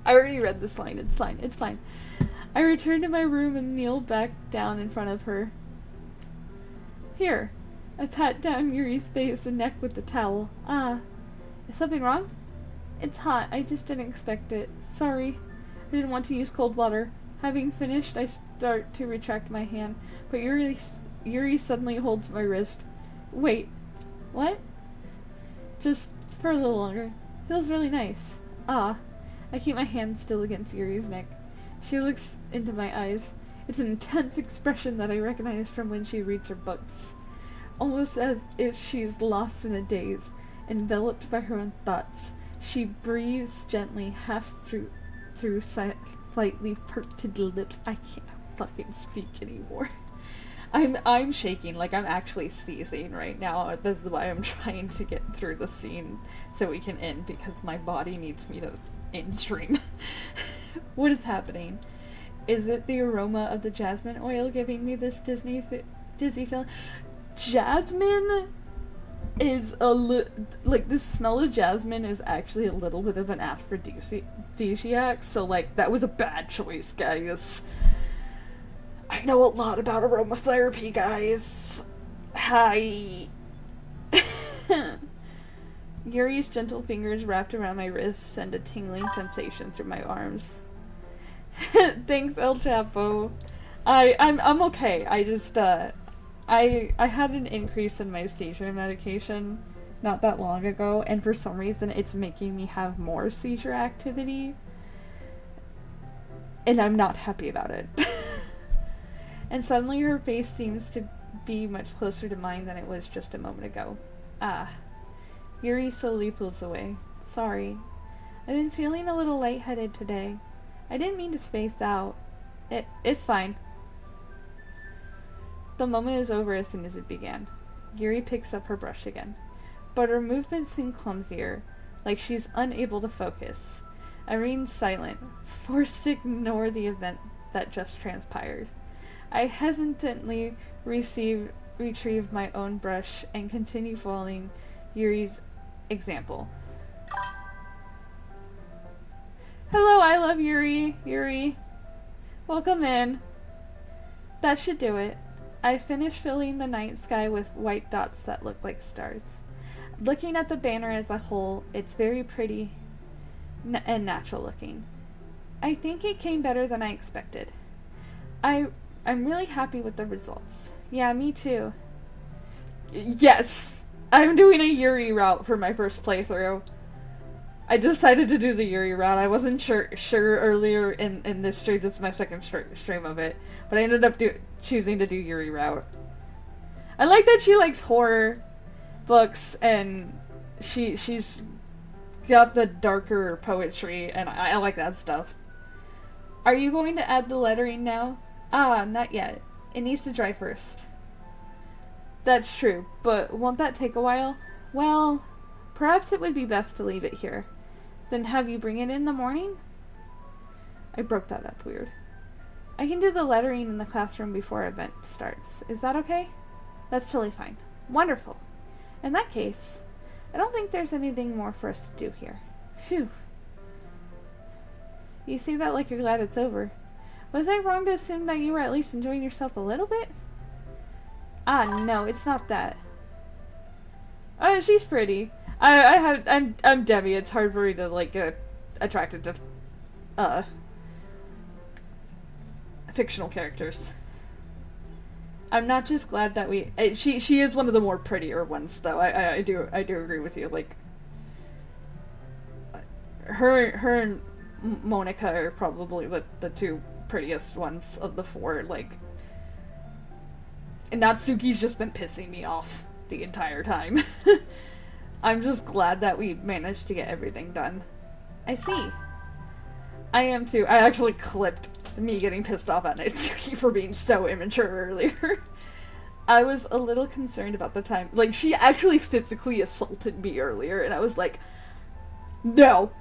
I already read this line. It's fine. It's fine. I returned to my room and kneeled back down in front of her. Here. I pat down Yuri's face and neck with the towel. Ah. Is something wrong? It's hot. I just didn't expect it. Sorry. I didn't want to use cold water. Having finished, I start to retract my hand, but Yuri suddenly holds my wrist. Wait. What? Just for a little longer. Feels really nice. Ah. I keep my hand still against Yuri's neck. She looks into my eyes. It's an intense expression that I recognize from when she reads her books. Almost as if she's lost in a daze, enveloped by her own thoughts. She breathes gently, half through slightly parted lips. I can't fucking speak anymore. I'm shaking, like I'm actually seizing right now. This is why I'm trying to get through the scene so we can end, because my body needs me to end stream. What is happening? Is it the aroma of the jasmine oil giving me this dizzy feeling? Jasmine is like, the smell of jasmine is actually a little bit of an aphrodisiac, so like that was a bad choice, guys. I know a lot about aromatherapy, guys. Hi. Yuri's gentle fingers wrapped around my wrists send a tingling sensation through my arms. Thanks, El Chapo. I'm okay. I just I had an increase in my seizure medication not that long ago, and for some reason it's making me have more seizure activity, and I'm not happy about it. And suddenly her face seems to be much closer to mine than it was just a moment ago. Ah. Yuri slowly pulls away. Sorry. I've been feeling a little lightheaded today. I didn't mean to space out. It's fine. The moment is over as soon as it began. Yuri picks up her brush again, but her movements seem clumsier, like she's unable to focus. Irene's silent, forced to ignore the event that just transpired. I hesitantly retrieve my own brush and continue following Yuri's example. Hello, I love Yuri. Yuri. Welcome in. That should do it. I finished filling the night sky with white dots that look like stars. Looking at the banner as a whole, it's very pretty and natural looking. I think it came better than I expected. I'm really happy with the results. Yeah, me too. Yes! I'm doing a Yuri route for my first playthrough. I decided to do the Yuri route. I wasn't sure earlier in this stream. This is my second stream of it. But I ended up choosing to do Yuri route. I like that she likes horror books, and she's got the darker poetry, and I like that stuff. Are you going to add the lettering now? Ah, not yet. It needs to dry first. That's true, but won't that take a while? Well, perhaps it would be best to leave it here. Then have you bring it in the morning? I broke that up weird. I can do the lettering in the classroom before event starts. Is that okay? That's totally fine. Wonderful. In that case, I don't think there's anything more for us to do here. Phew. You say that like you're glad it's over. Was I wrong to assume that you were at least enjoying yourself a little bit? Ah, no, it's not that. She's pretty. I'm Debbie. It's hard for me to like get attracted to fictional characters. I'm not just glad that she is one of the more prettier ones, though. I do agree with you. Like her and Monica are probably the two prettiest ones of the four. Like, and Natsuki's just been pissing me off the entire time. I'm just glad that we managed to get everything done. I see. I am too. I actually clipped me getting pissed off at Natsuki for being so immature earlier. I was a little concerned about the time. Like, she actually physically assaulted me earlier, and I was like, no.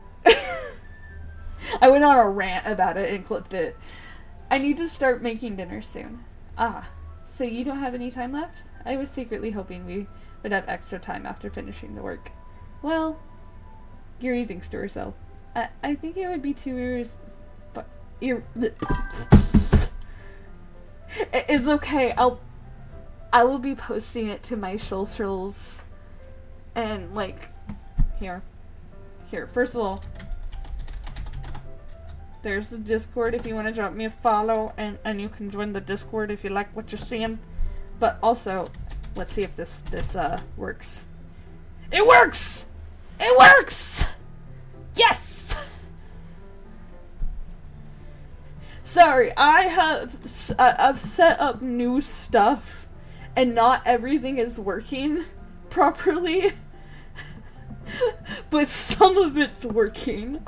I went on a rant about it and clipped it. I need to start making dinner soon. Ah, so you don't have any time left? I was secretly hoping we would have extra time after finishing the work. Well, Yuri thinks to herself. I think it would be too It's okay. I will be posting it to my socials and like here. First of all, there's the Discord if you want to drop me a follow, and you can join the Discord if you like what you're seeing. But also, let's see if this works. It works! It works! Yes! Sorry, I've set up new stuff, and not everything is working properly. But some of it's working.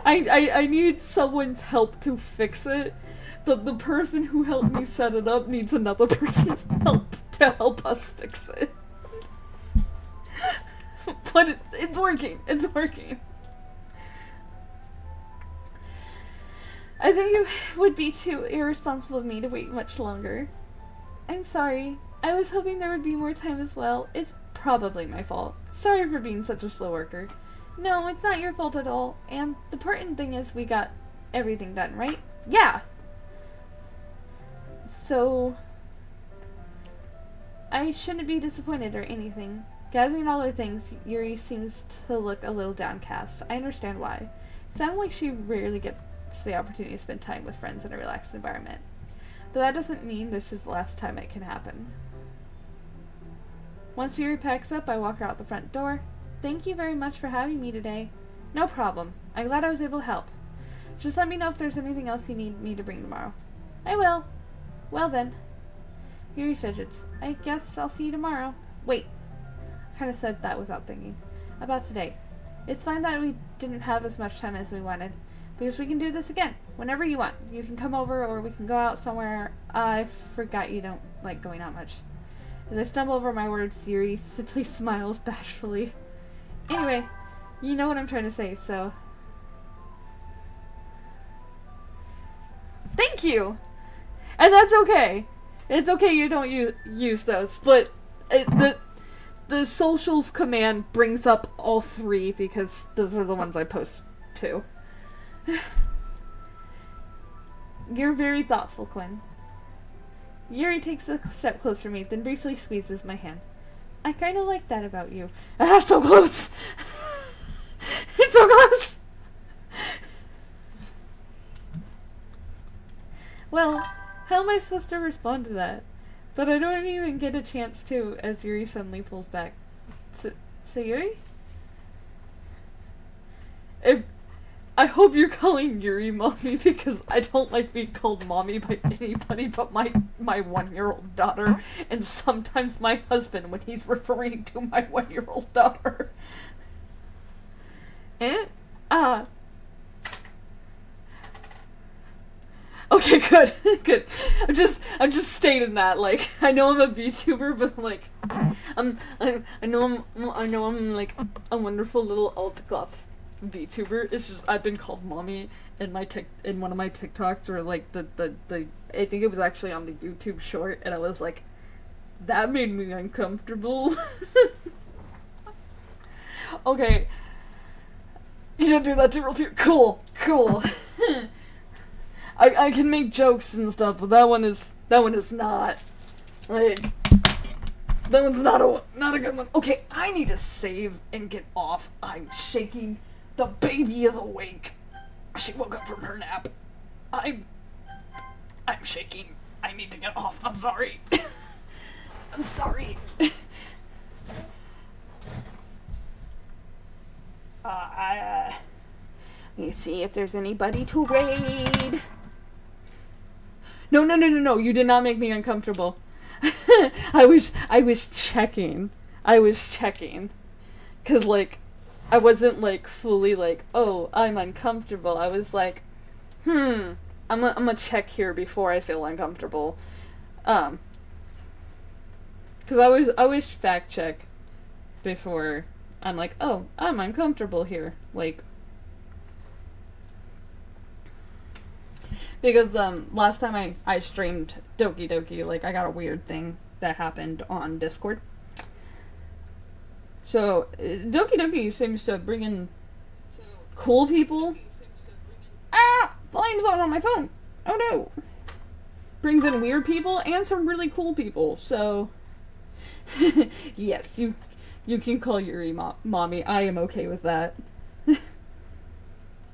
I need someone's help to fix it, but the person who helped me set it up needs another person's help to help us fix it. But it's working. It's working. I think it would be too irresponsible of me to wait much longer. I'm sorry. I was hoping there would be more time as well. It's probably my fault. Sorry for being such a slow worker. No, it's not your fault at all. And the important thing is we got everything done, right? Yeah! So I shouldn't be disappointed or anything. Gathering all her things, Yuri seems to look a little downcast. I understand why. It sounds like she rarely gets the opportunity to spend time with friends in a relaxed environment. But that doesn't mean this is the last time it can happen. Once Yuri packs up, I walk her out the front door. Thank you very much for having me today. No problem. I'm glad I was able to help. Just let me know if there's anything else you need me to bring tomorrow. I will. Well then. Yuri fidgets. I guess I'll see you tomorrow. Wait. I kind of said that without thinking. About today. It's fine that we didn't have as much time as we wanted, because we can do this again, whenever you want. You can come over, or we can go out somewhere. I forgot you don't like going out much. As I stumble over my words, Yuri simply smiles bashfully. Anyway, you know what I'm trying to say, so... Thank you! And that's okay. It's okay you don't use those, but the socials command brings up all three, because those are the ones I post to. You're very thoughtful, Quinn. Yuri takes a step closer to me, then briefly squeezes my hand. I kinda like that about you. Ah, so close! It's so close! Well, how am I supposed to respond to that? But I don't even get a chance to, as Yuri suddenly pulls back. So Yuri? I hope you're calling Yuri mommy, because I don't like being called mommy by anybody but my 1-year-old daughter, and sometimes my husband when he's referring to my 1-year-old daughter. Okay, good, good. I'm just stating that, like, I know I'm a VTuber, but like, I know I'm like a wonderful little alt-goth VTuber. It's just I've been called mommy in one of my TikToks, or like the I think it was actually on the YouTube short, and I was like, that made me uncomfortable. Okay, you don't do that to real people. Cool. I can make jokes and stuff, but that one is not, like, that one's not a good one. Okay, I need to save and get off. I'm shaking. The baby is awake. She woke up from her nap. I'm shaking. I need to get off. I'm sorry. I'm sorry. Let me see if there's anybody to raid. No. You did not make me uncomfortable. I was checking. Cause like, I wasn't like fully like, oh, I'm uncomfortable. I was like, I'm gonna check here before I feel uncomfortable. Cause I always fact check before I'm like, oh, I'm uncomfortable here. Like, because last time I streamed Doki, like, I got a weird thing that happened on Discord. So, Doki Doki seems to bring in cool people. Ah! Flames on my phone! Oh no! Brings in weird people and some really cool people, so... yes, you can call Yuri mommy. I am okay with that.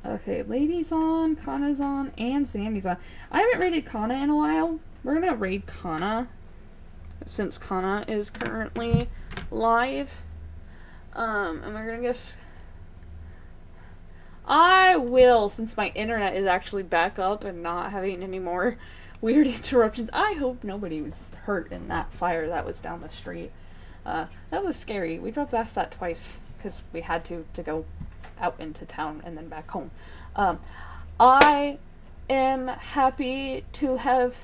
Okay, Lady's on, Kana's on, and Sammy's on. I haven't raided Kana in a while. We're gonna raid Kana, since Kana is currently live. And we're gonna give... I will, since my internet is actually back up and not having any more weird interruptions. I hope nobody was hurt in that fire that was down the street. That was scary. We drove past that twice because we had to go out into town and then back home. I am happy to have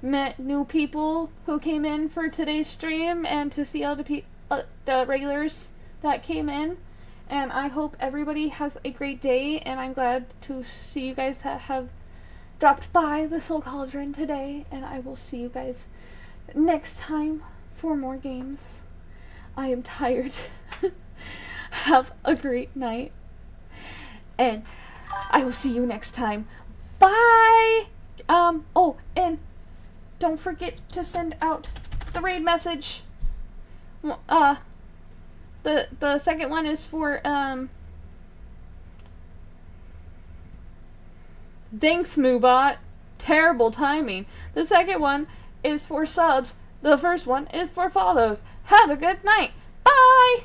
met new people who came in for today's stream and to see all the regulars that came in. And I hope everybody has a great day, and I'm glad to see you guys that have dropped by the Soul Cauldron today, and I will see you guys next time for more games. I am tired. Have a great night, and I will see you next time. Bye! Oh, and don't forget to send out the raid message. The second one is for, thanks, Moobot. Terrible timing. The second one is for subs. The first one is for follows. Have a good night. Bye!